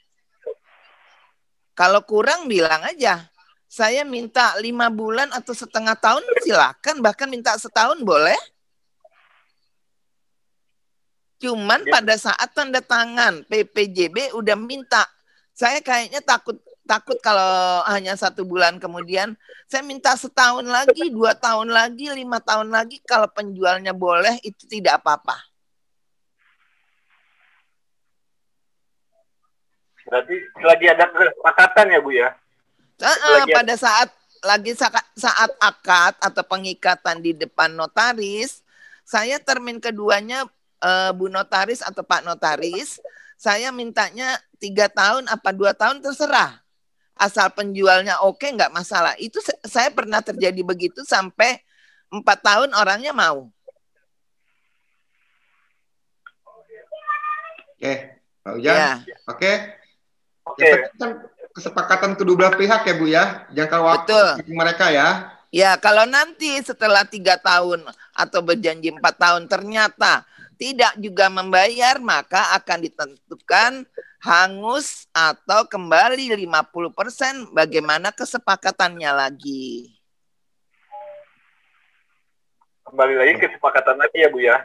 Kalau kurang bilang aja, saya minta 5 bulan atau setengah tahun silakan, bahkan minta setahun boleh. Cuman pada saat tanda tangan PPJB udah minta, saya kayaknya takut kalau hanya 1 bulan kemudian, saya minta setahun lagi, 2 tahun lagi, 5 tahun lagi, kalau penjualnya boleh itu tidak apa-apa. Berarti lagi ada kesepakatan ya Bu ya? Pada saat akad atau pengikatan di depan notaris, saya termin keduanya Bu Notaris atau Pak Notaris, saya mintanya 3 tahun apa 2 tahun terserah. Asal penjualnya oke nggak masalah. Itu saya pernah terjadi begitu sampai 4 tahun orangnya mau. Oke, Pak Ujang. Oke. Kesepakatan kedua belah pihak ya Bu ya, jangka waktu mereka ya. Ya, kalau nanti setelah 3 tahun atau berjanji 4 tahun ternyata tidak juga membayar, maka akan ditentukan hangus atau kembali 50%, bagaimana kesepakatannya lagi. Kembali lagi kesepakatan lagi ya Bu ya.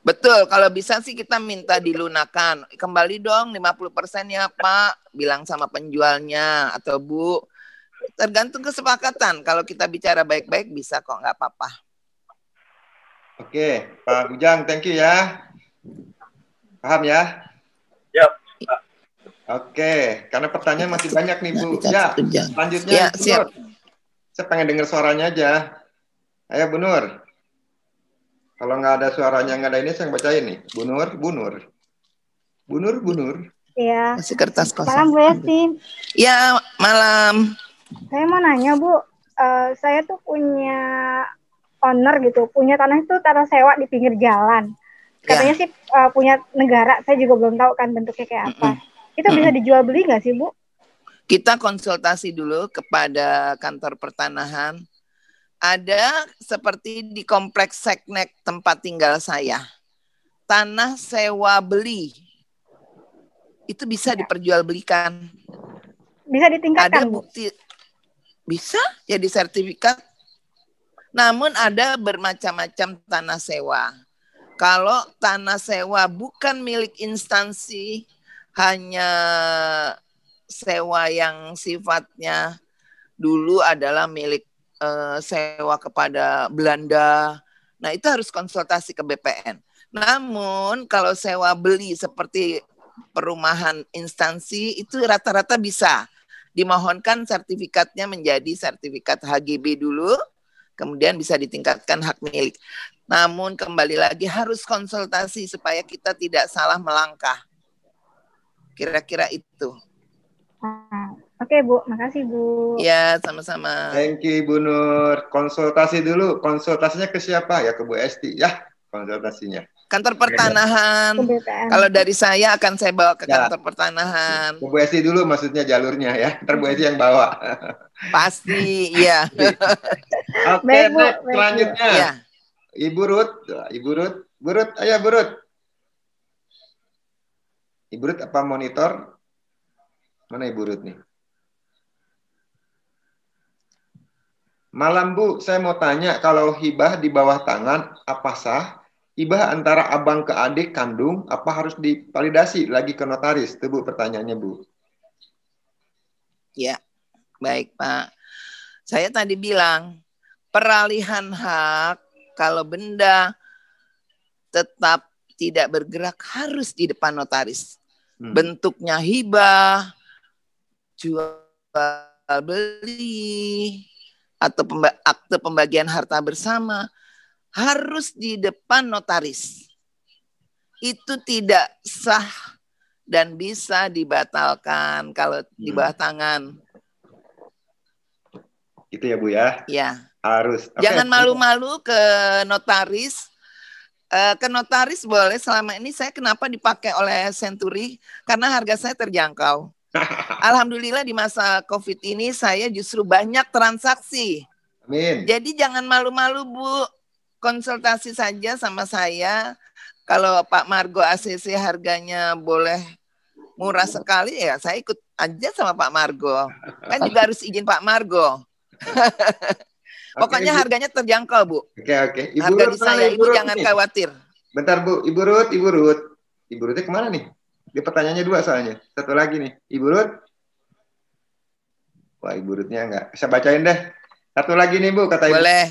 Betul, kalau bisa sih kita minta dilunakan. Kembali dong 50% ya Pak, bilang sama penjualnya atau Bu. Tergantung kesepakatan. Kalau kita bicara baik-baik bisa kok, nggak apa-apa. Oke, Pak Ujang, thank you ya. Paham ya? Yap. Oke, karena pertanyaan masih banyak nih Bu. Ya, selanjutnya ya, siap. Saya pengen dengar suaranya aja. Ayo Bu Nur. Kalau nggak ada suaranya, nggak ada ini, saya bacain nih. Bu Nur. Iya. Masih kertas kosong. Malam Bu Esti. Ya, malam. Saya mau nanya Bu, saya tuh punya owner gitu, punya tanah itu tanah sewa di pinggir jalan. katanya sih punya negara, saya juga belum tahu kan bentuknya kayak apa. Itu bisa dijual beli nggak sih, Bu? Kita konsultasi dulu kepada kantor pertanahan. Ada seperti di kompleks Seknek tempat tinggal saya. Tanah sewa beli. Itu bisa diperjualbelikan. Bisa ditingkatkan, ada bukti, bisa jadi sertifikat. Namun ada bermacam-macam tanah sewa. Kalau tanah sewa bukan milik instansi, hanya sewa yang sifatnya dulu adalah milik sewa kepada Belanda. Nah, itu harus konsultasi ke BPN. Namun kalau sewa beli seperti perumahan instansi itu rata-rata bisa dimohonkan sertifikatnya menjadi sertifikat HGB dulu, kemudian bisa ditingkatkan hak milik. Namun kembali lagi harus konsultasi supaya kita tidak salah melangkah. Kira-kira itu. Oke, Bu, makasih, Bu. Ya, sama-sama. Thank you, Bu Nur. Konsultasi dulu. Konsultasinya ke siapa? Ya ke Bu Esti. Ya, konsultasinya. Kantor pertanahan. Kalau dari saya akan saya bawa ke kantor pertanahan. Ke Bu Esti dulu maksudnya jalurnya ya. Ntar Bu Esti yang bawa. Pasti, iya. Oke, next selanjutnya. Ya. Ibu Ruth. Ibu Ruth, ayo Bu Ruth. Ibu Ruth apa monitor? Mana Ibu Ruth nih? Malam Bu, saya mau tanya kalau hibah di bawah tangan apa sah? Hibah antara abang ke adik kandung apa harus divalidasi lagi ke notaris? Itu Bu pertanyaannya Bu. Ya, baik Pak. Saya tadi bilang peralihan hak kalau benda tetap tidak bergerak harus di depan notaris. Bentuknya hibah, jual beli, atau akte pembagian harta bersama harus di depan notaris. Itu tidak sah dan bisa dibatalkan kalau di bawah tangan. Itu ya Bu ya? Ya. Harus. Jangan malu-malu ke notaris. Ke notaris boleh, selama ini saya kenapa dipakai oleh Century? Karena harga saya terjangkau. Alhamdulillah di masa COVID ini saya justru banyak transaksi. Amin. Jadi jangan malu-malu Bu, konsultasi saja sama saya. Kalau Pak Margo ACC harganya boleh murah sekali ya saya ikut aja sama Pak Margo. Kan juga harus izin Pak Margo. Pokoknya harganya terjangkau Bu. Oke. Ibu harga di saya Ibu jangan khawatir. Bentar Bu, Ibu Ruth. Ibu Ruthnya kemana nih? Dia pertanyaannya 2 soalnya. Satu lagi nih. Ibu Ruth. Wah, Ibu Ruthnya enggak. Saya bacain deh. Satu lagi nih Bu, kata Ibu. Boleh.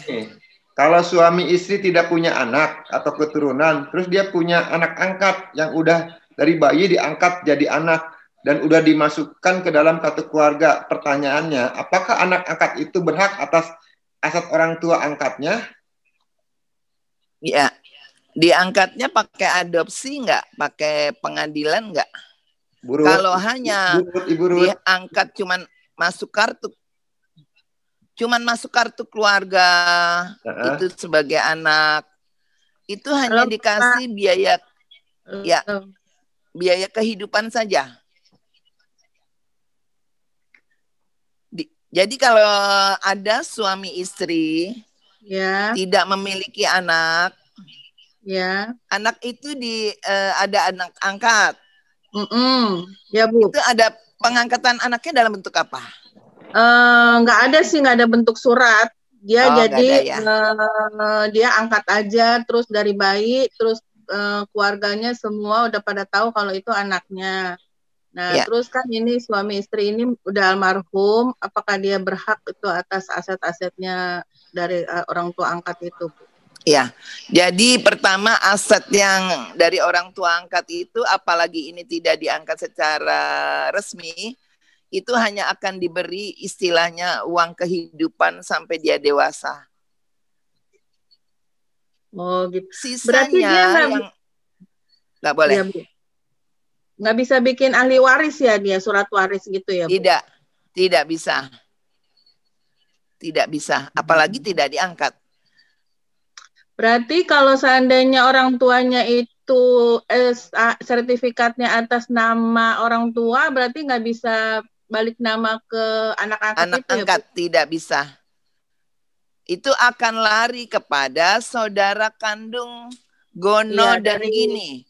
Kalau suami istri tidak punya anak atau keturunan, terus dia punya anak angkat yang udah dari bayi diangkat jadi anak dan udah dimasukkan ke dalam satu keluarga. Pertanyaannya, apakah anak angkat itu berhak atas aset orang tua angkatnya? Ya, diangkatnya pakai adopsi nggak? Pakai pengadilan nggak? Kalau hanya diangkat cuman masuk kartu keluarga itu sebagai anak, itu hanya dikasih biaya biaya kehidupan saja. Jadi kalau ada suami istri tidak memiliki anak, anak itu ada anak angkat. Ya Bu. Itu ada pengangkatan anaknya dalam bentuk apa? Nggak ada sih, nggak ada bentuk surat. Dia jadi dia angkat aja, terus dari bayi, terus keluarganya semua udah pada tahu kalau itu anaknya. Nah, terus kan ini suami istri ini udah almarhum, apakah dia berhak itu atas aset-asetnya dari orang tua angkat itu? Ya, jadi pertama aset yang dari orang tua angkat itu, apalagi ini tidak diangkat secara resmi, itu hanya akan diberi istilahnya uang kehidupan sampai dia dewasa. Oh gitu. Sisanya berarti dia nggak boleh. Ya, nggak bisa bikin ahli waris ya dia, surat waris gitu ya Bu? Tidak bisa. Tidak bisa, apalagi tidak diangkat. Berarti kalau seandainya orang tuanya itu itu sertifikatnya atas nama orang tua, berarti nggak bisa balik nama ke anak angkat anak itu angkat ya, tidak bisa. Itu akan lari kepada saudara kandung Gono dan Gini.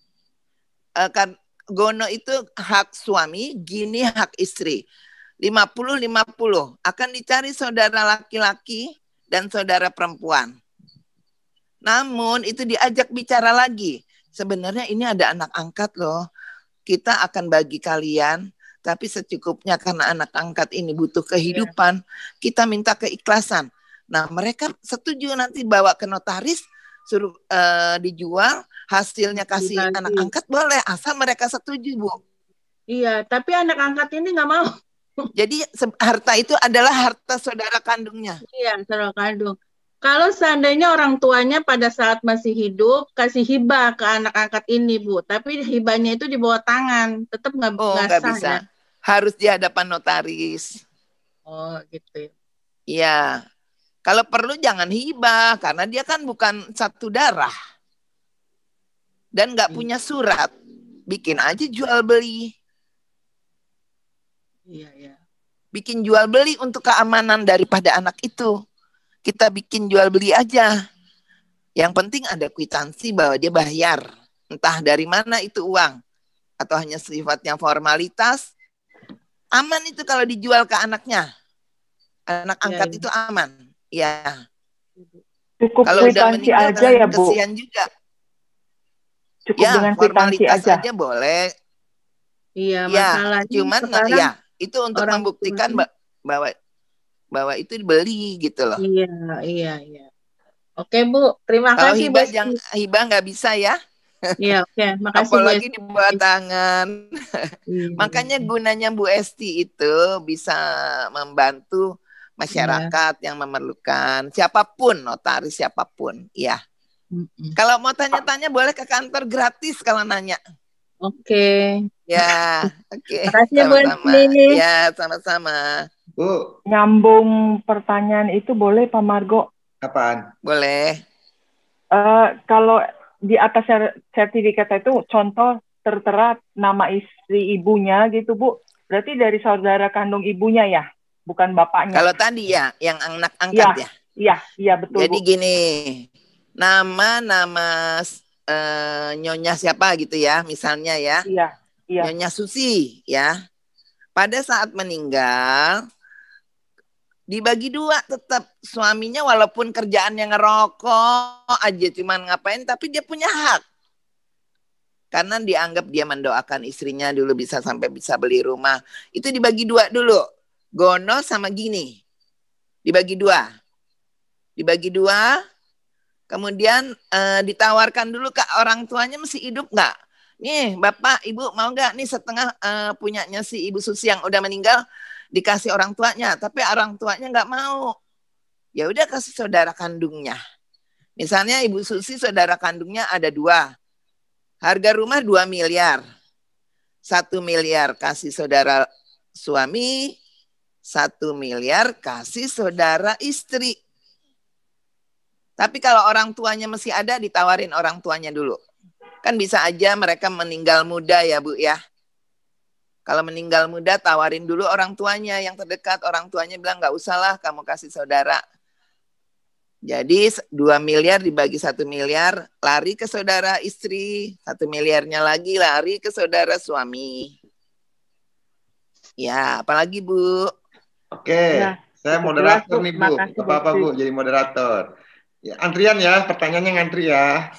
Gono itu hak suami, Gini hak istri. 50-50 akan dicari saudara laki-laki dan saudara perempuan. Namun itu diajak bicara lagi. Sebenarnya ini ada anak angkat loh. Kita akan bagi kalian, tapi secukupnya karena anak angkat ini butuh kehidupan, kita minta keikhlasan. Nah, mereka setuju nanti bawa ke notaris, suruh dijual, hasilnya kasih anak angkat boleh, asal mereka setuju, Bu. Iya, tapi anak angkat ini nggak mau. Jadi harta itu adalah harta saudara kandungnya. Iya, saudara kandung. Kalau seandainya orang tuanya pada saat masih hidup kasih hibah ke anak angkat ini, Bu, tapi hibahnya itu di bawah tangan, tetap nggak nggak sah, bisa. ya? Harus di hadapan notaris. Oh, gitu. Iya. Kalau perlu jangan hibah, karena dia kan bukan satu darah. Dan nggak punya surat. Bikin aja jual beli. Iya, iya. Bikin jual beli untuk keamanan daripada anak itu. Kita bikin jual beli aja. Yang penting ada kwitansi bahwa dia bayar. Entah dari mana itu uang. Atau hanya sifatnya formalitas. Aman itu kalau dijual ke anaknya. Anak angkat itu aman. Ya. Cukup kalau kwitansi aja ya, Bu. Kesian juga. Cukup dengan kwitansi aja boleh. Iya, masalahnya cuman ya itu untuk membuktikan bahwa itu dibeli gitu loh. Iya. Oke, Bu, terima kasih, Bu. Hibah nggak bisa ya. Iya, oke, makasih, apalagi Bu. di bawah tangan. Makanya gunanya Bu Esti itu bisa membantu masyarakat yang memerlukan, siapapun, notaris siapapun, ya. Kalau mau tanya-tanya boleh ke kantor gratis kalau nanya. Oke. Ya, oke. Makasih, Bu Esti. Ya, sama-sama. Bu. Nyambung pertanyaan itu boleh, Pak Margo? Apaan? Boleh. Kalau di atas sertifikat itu contoh tertera nama istri ibunya gitu, Bu. Berarti dari saudara kandung ibunya ya, bukan bapaknya. Kalau tadi ya, yang anak angkat ya. Iya, betul. Jadi Bu, gini, nama nyonya siapa gitu ya, misalnya ya. Iya. Nyonya Susi ya. Pada saat meninggal dibagi dua tetap, suaminya walaupun kerjaannya ngerokok aja cuman ngapain, tapi dia punya hak. Karena dianggap dia mendoakan istrinya dulu bisa sampai bisa beli rumah. Itu dibagi dua dulu. Gono sama Gini. Dibagi dua. Kemudian ditawarkan dulu ke orang tuanya masih hidup nggak? Nih Bapak, Ibu mau nggak? Nih setengah punyanya si Ibu Susi yang udah meninggal dikasih orang tuanya. Tapi orang tuanya nggak mau. Ya udah kasih saudara kandungnya. Misalnya Ibu Susi saudara kandungnya ada 2. Harga rumah 2 miliar. 1 miliar kasih saudara suami. 1 miliar kasih saudara istri. Tapi kalau orang tuanya masih ada, ditawarin orang tuanya dulu. Kan bisa aja mereka meninggal muda ya, Bu ya. Kalau meninggal muda, tawarin dulu orang tuanya yang terdekat. Orang tuanya bilang, nggak usah lah, kamu kasih saudara. Jadi 2 miliar dibagi 1 miliar, lari ke saudara istri. 1 miliarnya lagi lari ke saudara suami. Ya, apalagi Bu? Oke, saya moderator nih Bu. Apa-apa Bu, jadi moderator. Ya, antrian ya, pertanyaannya ngantri ya.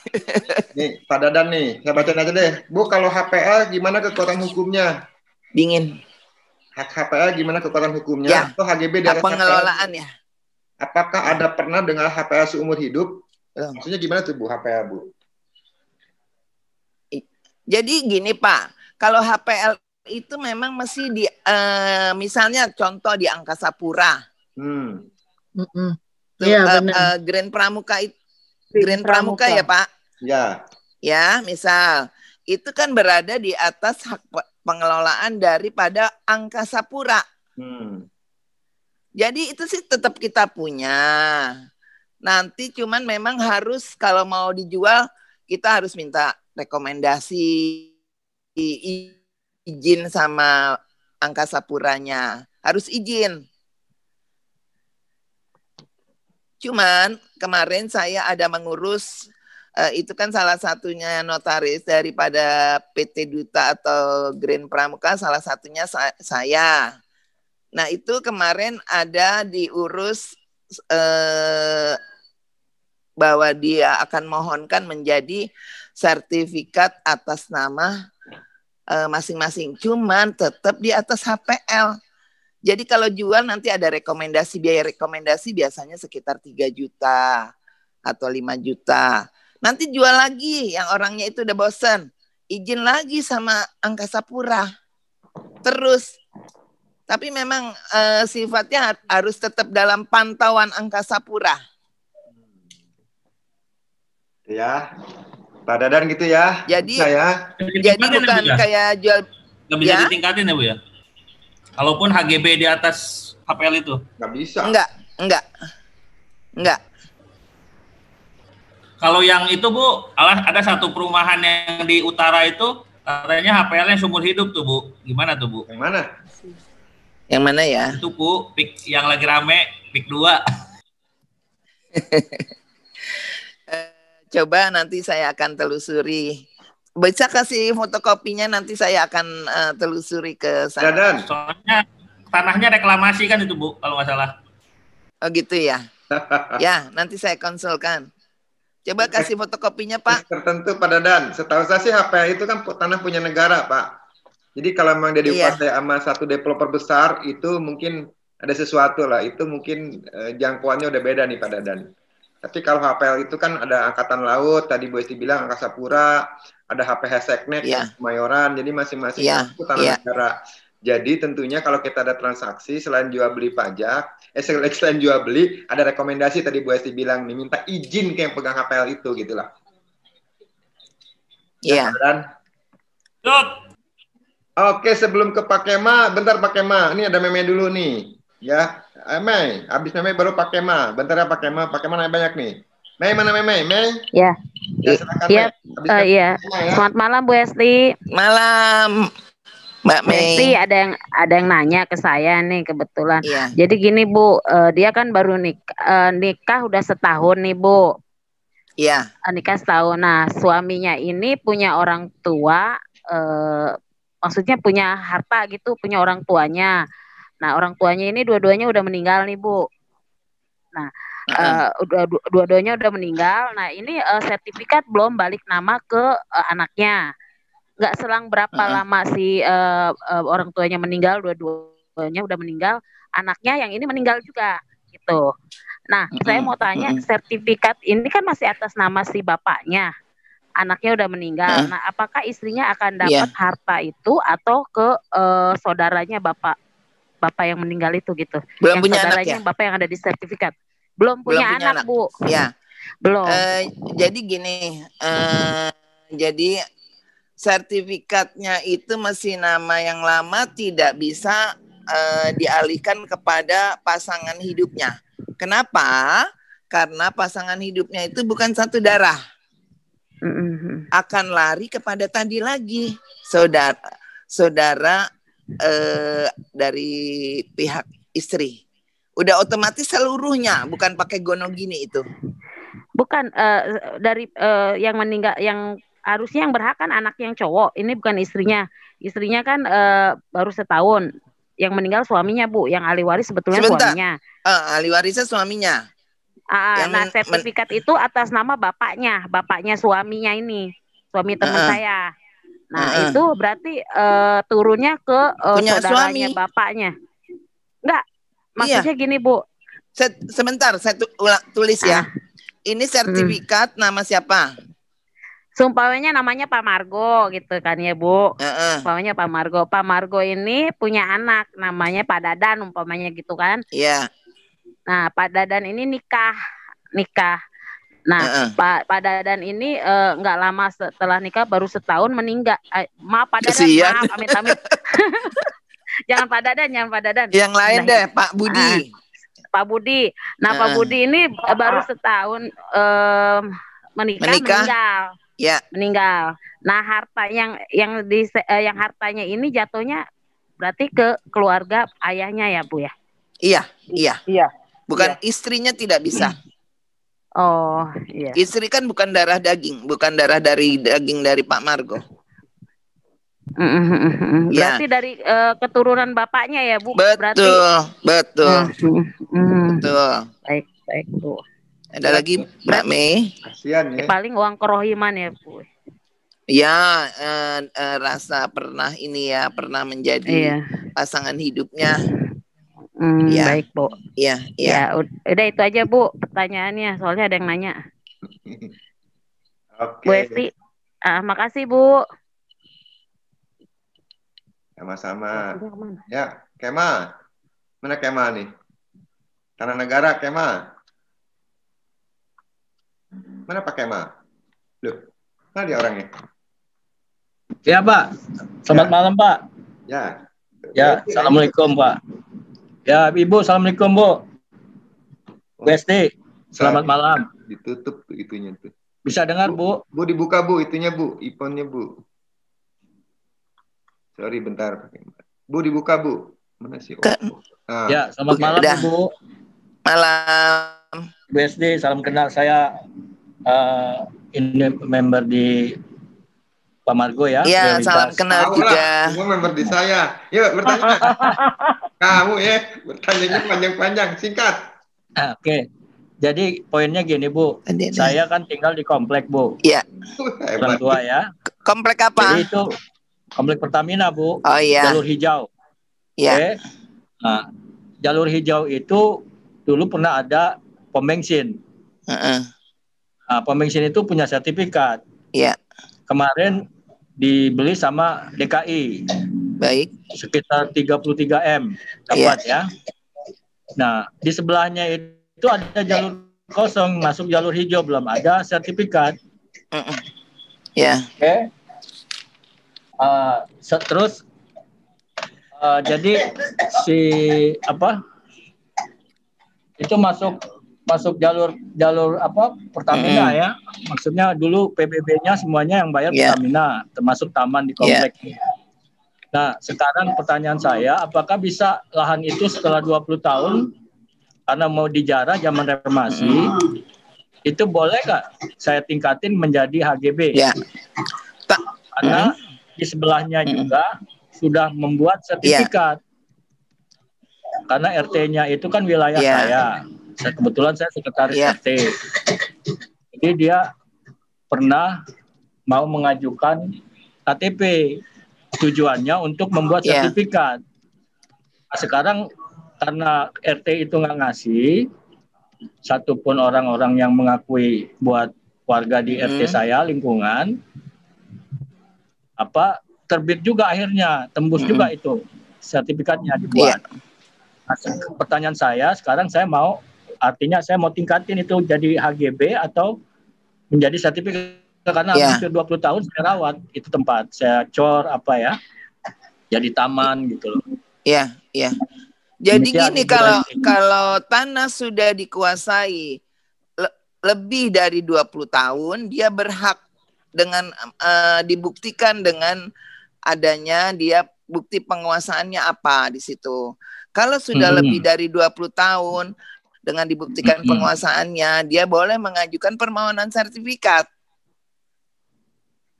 Nih, Pak Dadan nih, saya bacain aja deh. Bu, kalau HPL gimana kekuatan hukumnya? Dingin. Hak HPL gimana kekuatan hukumnya? Ya, atau HGB dari pengelolaan ya. Apakah ada pernah dengar HPL seumur hidup? Maksudnya gimana tuh Bu, HPL Bu? Jadi gini Pak, kalau HPL itu memang mesti di, misalnya contoh di Angkasa Pura. Iya, Grand Pramuka itu Grand Pramuka ya Pak? Ya. Ya, misal itu kan berada di atas hak pengelolaan daripada Angkasa Pura. Jadi itu sih tetap kita punya. Nanti cuman memang harus kalau mau dijual kita harus minta rekomendasi izin sama Angkasa Puranya. Harus izin. Cuman kemarin saya ada mengurus, itu kan salah satunya notaris daripada PT Duta atau Green Pramuka, salah satunya saya. Nah itu kemarin ada diurus bahwa dia akan mohonkan menjadi sertifikat atas nama masing-masing. Cuman tetap di atas HPL. Jadi kalau jual nanti ada rekomendasi, biaya rekomendasi biasanya sekitar 3 juta atau 5 juta. Nanti jual lagi yang orangnya itu udah bosen. Izin lagi sama Angkasa Pura. Terus. Tapi memang sifatnya harus tetap dalam pantauan Angkasa Pura. Ya, Pak Dadan gitu ya. Jadi bukan kayak jual. Nggak bisa ditingkatin ya Bu ya? Kalaupun HGB di atas HPL itu? Nggak bisa. Enggak. Kalau yang itu Bu, ada satu perumahan yang di utara itu, katanya HPL-nya seumur hidup tuh Bu. Gimana tuh Bu? Yang mana? Yang mana ya? Itu Bu, yang lagi rame, PIK 2. Coba nanti saya akan telusuri. Bisa kasih fotokopinya, nanti saya akan telusuri ke sana. Dadan. Soalnya tanahnya reklamasi kan itu Bu, kalau nggak salah. Oh gitu ya. Ya, nanti saya konsulkan. Coba kasih fotokopinya Pak. Tertentu Pak Dadan. Setahu saya sih HPL itu kan tanah punya negara Pak. Jadi kalau memang dia dikuasai sama satu developer besar, itu mungkin ada sesuatu lah. Itu mungkin jangkauannya udah beda nih Pak Dadan. Tapi kalau HPL itu kan ada Angkatan Laut, tadi Bu Esti bilang Angkasa Pura, ada HPH Seknek, Kemayoran, jadi masing-masing itu tanah negara. Jadi tentunya kalau kita ada transaksi, selain jual beli pajak, selain jual beli, ada rekomendasi tadi Bu Esti bilang nih, minta izin ke yang pegang HPL itu, gitulah. Iya. Oke, sebelum ke Pak Kema, bentar Pak Kema, ini ada Meme dulu nih, ya. Mei, habis Mei baru Pak Kema. Bentar ya Pak Kema nanya banyak nih. Mei, mana Mei? Ya. Ya, silakan, iya. Selamat malam Bu Esti. Malam Mbak Mei. Esti, ada yang nanya ke saya nih kebetulan. Jadi gini Bu, dia kan baru nikah udah setahun nih Bu. Iya. Nikah setahun. Nah, suaminya ini punya orang tua, maksudnya punya harta gitu, punya orang tuanya. Nah, orang tuanya ini dua-duanya udah meninggal nih, Bu. Nah, dua-duanya udah meninggal. Nah, ini sertifikat belum balik nama ke anaknya. Nggak selang berapa lama si orang tuanya meninggal, dua-duanya udah meninggal, anaknya yang ini meninggal juga, gitu. Nah, saya mau tanya, sertifikat ini kan masih atas nama si bapaknya. Anaknya udah meninggal. Nah, apakah istrinya akan dapat harta itu atau ke saudaranya bapak yang meninggal itu gitu? Belum yang punya anak ya? Bapak yang ada di sertifikat. Belum punya anak, Bu. Ya. Belum. Jadi gini, jadi sertifikatnya itu masih nama yang lama, tidak bisa dialihkan kepada pasangan hidupnya. Kenapa? Karena pasangan hidupnya itu bukan satu darah. Akan lari kepada tadi lagi, saudara dari pihak istri. Udah otomatis seluruhnya, bukan pakai gono gini itu. Bukan dari yang meninggal, yang harusnya yang berhak kan anak yang cowok. Ini bukan istrinya. Istrinya kan baru setahun. Yang meninggal suaminya, Bu. Yang ahli waris sebetulnya suaminya. Ahli warisnya suaminya. Nah, sertifikat itu atas nama bapaknya suaminya ini, suami teman saya. Nah, itu berarti turunnya ke saudaranya bapaknya. Enggak, maksudnya gini, Bu. Sebentar, saya tulis ya. Ini sertifikat nama siapa? Sumpahnya namanya Pak Margo gitu kan ya, Bu. Umpamanya Pak Margo. Pak Margo ini punya anak namanya Pak Dadan umpamanya gitu kan. Iya. Nah, Pak Dadan ini nikah. Nah, Pak Dadan ini nggak lama setelah nikah, baru setahun meninggal. Maaf Pak Dadan, maaf, amit-amit. Jangan Pak Dadan. Yang lain deh, Pak Budi. Pak Budi. Nah, Pak Budi ini baru setahun menikah. Meninggal. Ya. Meninggal. Nah, harta yang hartanya ini jatuhnya berarti ke keluarga ayahnya ya, Bu ya? Iya. Iya. Bukan istrinya tidak bisa. Oh, iya. Istri kan bukan darah daging, bukan darah dari daging dari Pak Margo. Berarti dari keturunan bapaknya ya, Bu? Betul. Betul. Baik, Bu. Ada lagi Mbak Mei? Kasihan ya. Paling uang kerohiman ya, Bu. Ya, rasa pernah menjadi pasangan hidupnya. Ya. Baik, Bu. Ya, udah itu aja, Bu, pertanyaannya. Soalnya ada yang nanya. Oke. Bu Esti, makasih, Bu. Sama-sama. Ya, Kema. Mana Kema nih? Tanah Negara, Kema. Mana Pak Kema? Loh, mana dia orangnya? Ya, Pak. Selamat malam, Pak. Ya. Ya, Assalamualaikum, Pak. Ya, Ibu, Assalamualaikum, Bu. Bu Esti, selamat malam. Ditutup tuh itunya tuh. Bisa dengar, Bu? Bu, dibuka, Bu, itunya, Bu. IPhone-nya, Bu. Sorry, bentar. Bu, dibuka, Bu. Mana sih? Ya, selamat malam, Bu. Malam. Bu Esti, salam kenal. Saya ini member di Pak Margo ya. Iya, salam kenal juga. Semua member di saya. Yuk, bertanya. Kamu ya, bertanyanya panjang-panjang, singkat. Oke. Jadi poinnya gini, Bu. Saya kan tinggal di komplek, Bu. Iya. Orang tua ya. Komplek apa? Jadi itu komplek Pertamina, Bu. Oh iya. Jalur hijau. Iya. Oke. Nah, jalur hijau itu dulu pernah ada pom bensin. Nah, pom bensin itu punya sertifikat. Iya. Kemarin dibeli sama DKI. Baik. Sekitar 33 M dapat ya. Nah, di sebelahnya itu ada jalur kosong, masuk jalur hijau, belum ada sertifikat. Ya. Oke. Terus jadi itu masuk jalur Pertamina ya. Maksudnya dulu PBB-nya semuanya yang bayar Pertamina, termasuk taman di komplek. Nah, sekarang pertanyaan saya, apakah bisa lahan itu setelah 20 tahun karena mau dijarah zaman reformasi, itu boleh nggak saya tingkatin menjadi HGB? Ya. Karena di sebelahnya juga sudah membuat sertifikat. Karena RT-nya itu kan wilayah saya. Kebetulan saya sekretaris RT. Jadi dia pernah mau mengajukan KTP. Tujuannya untuk membuat sertifikat. Nah, sekarang karena RT itu nggak ngasih, satupun orang-orang yang mengakui buat warga di RT saya, lingkungan, terbit juga akhirnya, tembus juga itu sertifikatnya dibuat. Nah, pertanyaan saya, sekarang saya mau tingkatin itu jadi HGB atau menjadi sertifikat. Karena hampir 20 tahun saya rawat itu tempat, saya cor jadi taman gitu loh. Iya. Jadi gini, kalau tanah sudah dikuasai lebih dari 20 tahun, dia berhak dengan dibuktikan dengan adanya dia bukti penguasaannya apa di situ. Kalau sudah lebih dari 20 tahun dengan dibuktikan penguasaannya, dia boleh mengajukan permohonan sertifikat.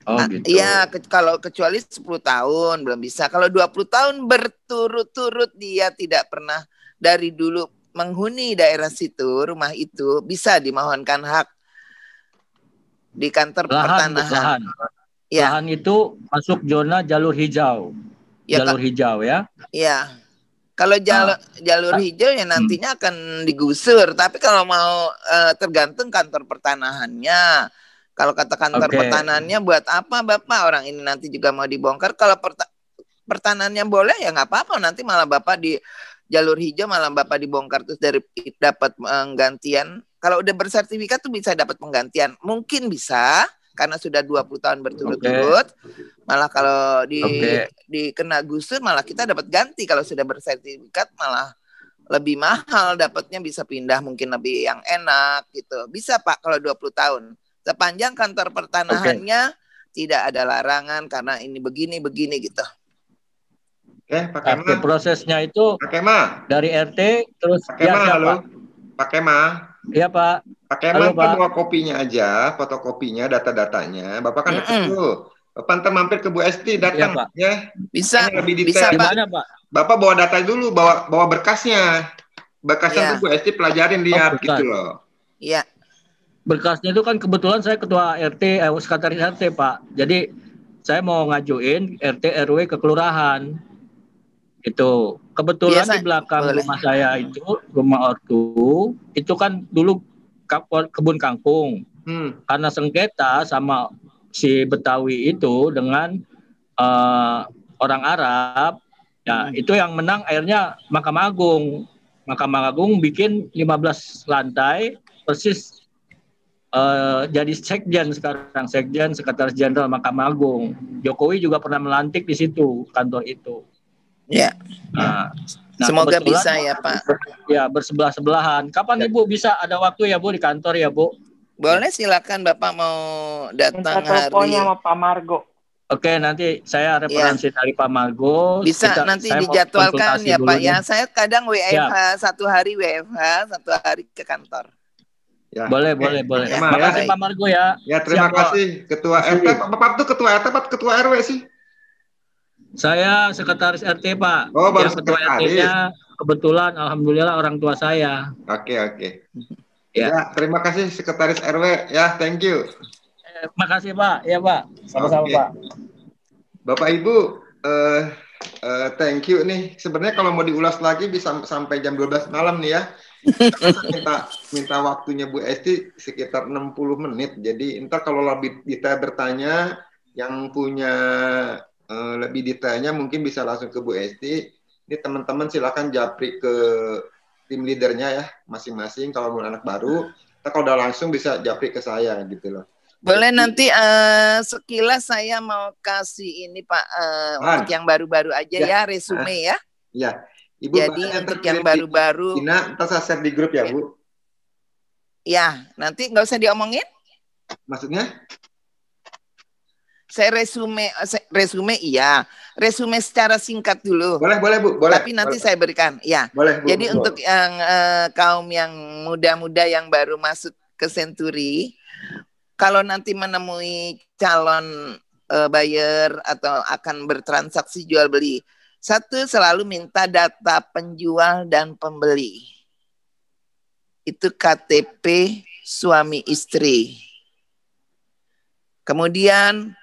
Oh, gitu. Iya, kalau kecuali 10 tahun belum bisa. Kalau 20 tahun berturut-turut dia tidak pernah dari dulu menghuni daerah situ, rumah itu, bisa dimohonkan hak di kantor pertanahan. Lahan itu masuk zona jalur hijau. Jalur hijau ya. Iya. Kalau jalur hijau ya nantinya akan digusur, tapi kalau mau tergantung kantor pertanahannya. Kalau kata kantor pertanahannya buat apa Bapak, orang ini nanti juga mau dibongkar. Kalau pertanahannya boleh ya nggak apa-apa, nanti malah Bapak di jalur hijau malah Bapak dibongkar terus dapat penggantian. Kalau udah bersertifikat tuh bisa dapat penggantian. Mungkin bisa karena sudah 20 tahun berturut-turut. Malah kalau dikena gusur malah kita dapat ganti. Kalau sudah bersertifikat malah lebih mahal dapatnya, bisa pindah mungkin lebih yang enak gitu. Bisa Pak kalau 20 tahun. Sepanjang kantor pertanahannya tidak ada larangan karena ini begini gitu. Pak Kema. Prosesnya itu Pak Kema dari RT terus Pak Kema, halo. Pak Kema. Iya, Pak. Pak Kema kan bawa kopinya aja, fotokopinya, data-datanya. Bapak kan dekat tuh. Bapak ntar mampir ke Bu Esti datang ya. Bisa. Lebih detail. Bisa, Gimana, Pak? Bapak bawa data dulu, bawa berkasnya. Berkasnya tuh Bu Esti pelajarin lihat gitu loh. Iya. Berkasnya itu kan kebetulan saya ketua RT, sekretaris RT, Pak. Jadi saya mau ngajuin RT RW ke kelurahan. Itu kebetulan di belakang rumah saya itu, rumah ortu, itu kan dulu kebun kangkung. Karena sengketa sama si Betawi itu dengan orang Arab, ya itu yang menang akhirnya Mahkamah Agung. Mahkamah Agung bikin 15 lantai persis jadi sekjen sekarang, sekjen sekretaris jenderal Mahkamah Agung. Jokowi juga pernah melantik di situ kantor itu. Ya. Nah, semoga bisa ya Pak. Ya bersebelah-sebelahan. Kapan Ibu bisa ada waktu ya Bu di kantor ya Bu? Boleh, silakan Bapak mau datang hari. Teleponnya sama Pak Margo. Oke, nanti saya referensi dari Pak Margo. Bisa nanti dijadwalkan ya Pak ya. Saya kadang WFH, satu hari WFH, satu hari ke kantor. Ya. Boleh. Ya. Terima kasih Pak Margo ya. Ya, terima kasih Ketua RT. Bapak tuh Ketua RT apa Ketua RW sih? Saya sekretaris RT Pak. Oh, baru Ketua RT-nya kebetulan alhamdulillah orang tua saya. Oke. Ya, terima kasih sekretaris RW ya, thank you. Makasih Pak, ya Pak. Sama-sama Pak. Bapak Ibu, thank you nih. Sebenarnya kalau mau diulas lagi bisa sampai jam 12 malam nih ya. minta waktunya Bu Esti sekitar 60 menit. Jadi ntar kalau lebih detail bertanya, yang punya lebih detailnya mungkin bisa langsung ke Bu Esti. Ini teman-teman silakan japri ke tim leadernya ya masing-masing. Kalau mau anak baru, kalau udah langsung bisa japri ke saya gitu loh. Boleh nanti sekilas saya mau kasih ini Pak untuk yang baru-baru aja ya resume ya. Iya. Ibu, jadi untuk yang baru-baru. Ntar saya share di grup ya Bu. Ya, nanti nggak usah diomongin. Maksudnya? Saya resume iya. Resume secara singkat dulu. Boleh Bu. Boleh. Tapi nanti saya berikan. Ya. Boleh Bu. Jadi untuk yang kaum yang muda-muda yang baru masuk ke Century, kalau nanti menemui calon buyer atau akan bertransaksi jual beli, satu selalu minta data penjual dan pembeli. Itu KTP suami istri. Kemudian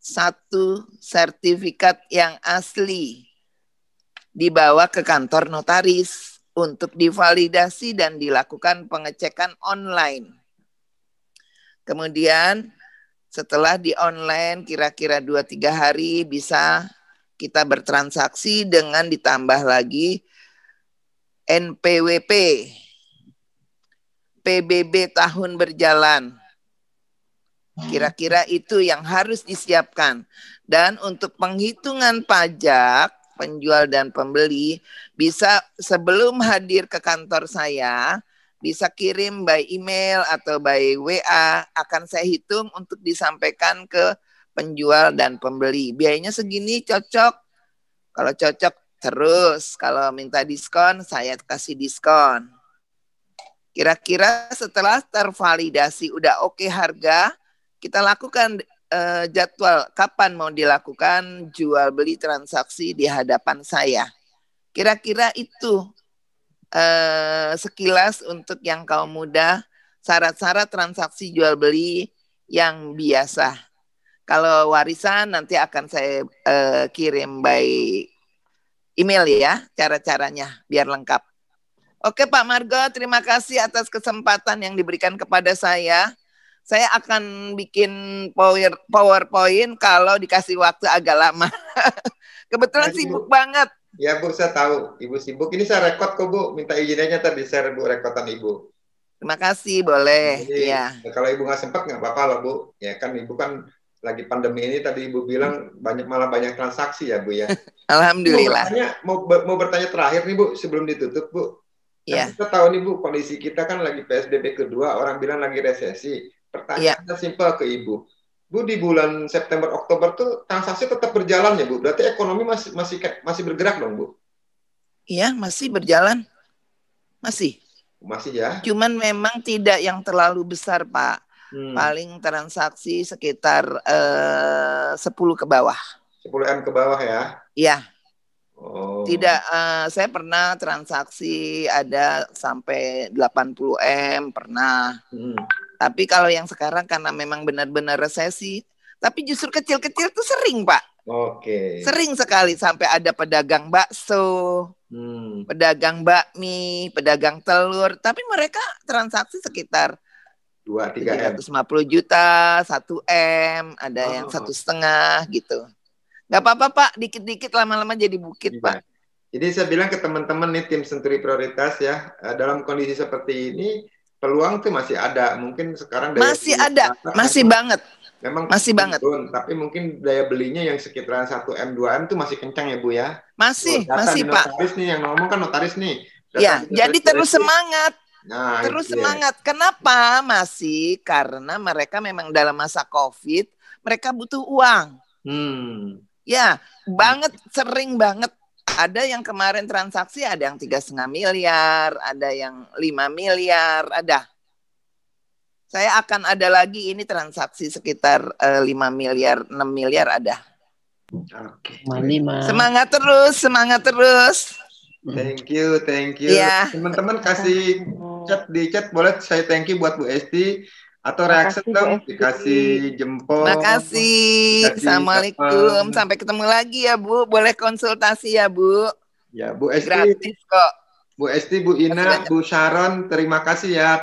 satu sertifikat yang asli dibawa ke kantor notaris untuk divalidasi dan dilakukan pengecekan online. Kemudian setelah di online kira-kira 2-3 hari bisa kita bertransaksi dengan ditambah lagi NPWP, PBB tahun berjalan. Kira-kira itu yang harus disiapkan. Dan untuk penghitungan pajak, penjual dan pembeli, bisa sebelum hadir ke kantor saya, bisa kirim by email atau by WA, akan saya hitung untuk disampaikan ke penjual dan pembeli. Biayanya segini cocok. Kalau cocok terus, kalau minta diskon, saya kasih diskon. Kira-kira setelah tervalidasi, udah oke harga, kita lakukan jadwal kapan mau dilakukan jual beli transaksi di hadapan saya. Kira-kira itu sekilas untuk yang kaum muda, syarat-syarat transaksi jual beli yang biasa. Kalau warisan nanti akan saya kirim by email ya, cara-caranya biar lengkap. Oke Pak Margo, terima kasih atas kesempatan yang diberikan kepada saya. Saya akan bikin PowerPoint kalau dikasih waktu agak lama. Kebetulan sibuk banget. Ya Bu, saya tahu Ibu sibuk. Ini saya rekod kok Bu, minta izin aja ntar di-share Bu rekodan Ibu. Terima kasih, boleh. Jadi, ya. Kalau Ibu nggak sempat nggak apa-apa lah Bu. Ya kan Ibu kan lagi pandemi ini tadi Ibu bilang malah banyak transaksi ya Bu ya. Alhamdulillah. Mau bertanya terakhir nih Bu sebelum ditutup Bu. Ya. Kita tahu nih Bu, kondisi kita kan lagi PSBB kedua, orang bilang lagi resesi. Pertanyaannya simpel ke Ibu. Bu, di bulan September Oktober tuh transaksi tetap berjalan ya Bu? Berarti ekonomi masih bergerak dong Bu? Iya, masih berjalan. Masih. Masih ya? Cuman memang tidak yang terlalu besar, Pak. Paling transaksi sekitar 10 ke bawah. 10M ke bawah ya? Iya. Oh. Tidak, saya pernah transaksi ada sampai 80M pernah. Tapi kalau yang sekarang karena memang benar-benar resesi, tapi justru kecil-kecil tuh sering, Pak. Oke. Sering sekali sampai ada pedagang bakso, pedagang bakmi, pedagang telur, tapi mereka transaksi sekitar 2-3M. 350 juta, 1M, ada yang 1,5 gitu. Nggak apa-apa Pak, dikit-dikit lama-lama jadi bukit Pak. Jadi saya bilang ke teman-teman nih tim Senturi Prioritas ya, dalam kondisi seperti ini peluang tuh masih ada. Mungkin sekarang daya masih ada, masih banget. Memang masih banget. Tapi mungkin daya belinya yang sekitaran 1M, 2M tuh masih kencang ya Bu ya? Masih, masih Pak. Notaris nih, yang ngomong kan notaris nih. Ya, jadi terus semangat. Nah, terus semangat. Kenapa? Masih karena mereka memang dalam masa COVID, mereka butuh uang. Ya, banget, sering banget. Ada yang kemarin transaksi, ada yang 3,5 miliar, ada yang 5 miliar, ada. Saya akan ada lagi ini transaksi sekitar 5 miliar, 6 miliar ada. Oke. Semangat terus, semangat terus. Thank you, thank you. Ya. Teman-teman kasih chat di chat, boleh saya thank you buat Bu Esti atau reaksi dong, dikasih jempol. Makasih. Assalamualaikum. Sampai ketemu lagi ya Bu. Boleh konsultasi ya Bu. Ya Bu Esti. Gratis kok. Bu Esti, Bu Ina, Bu Sharon, terima kasih ya.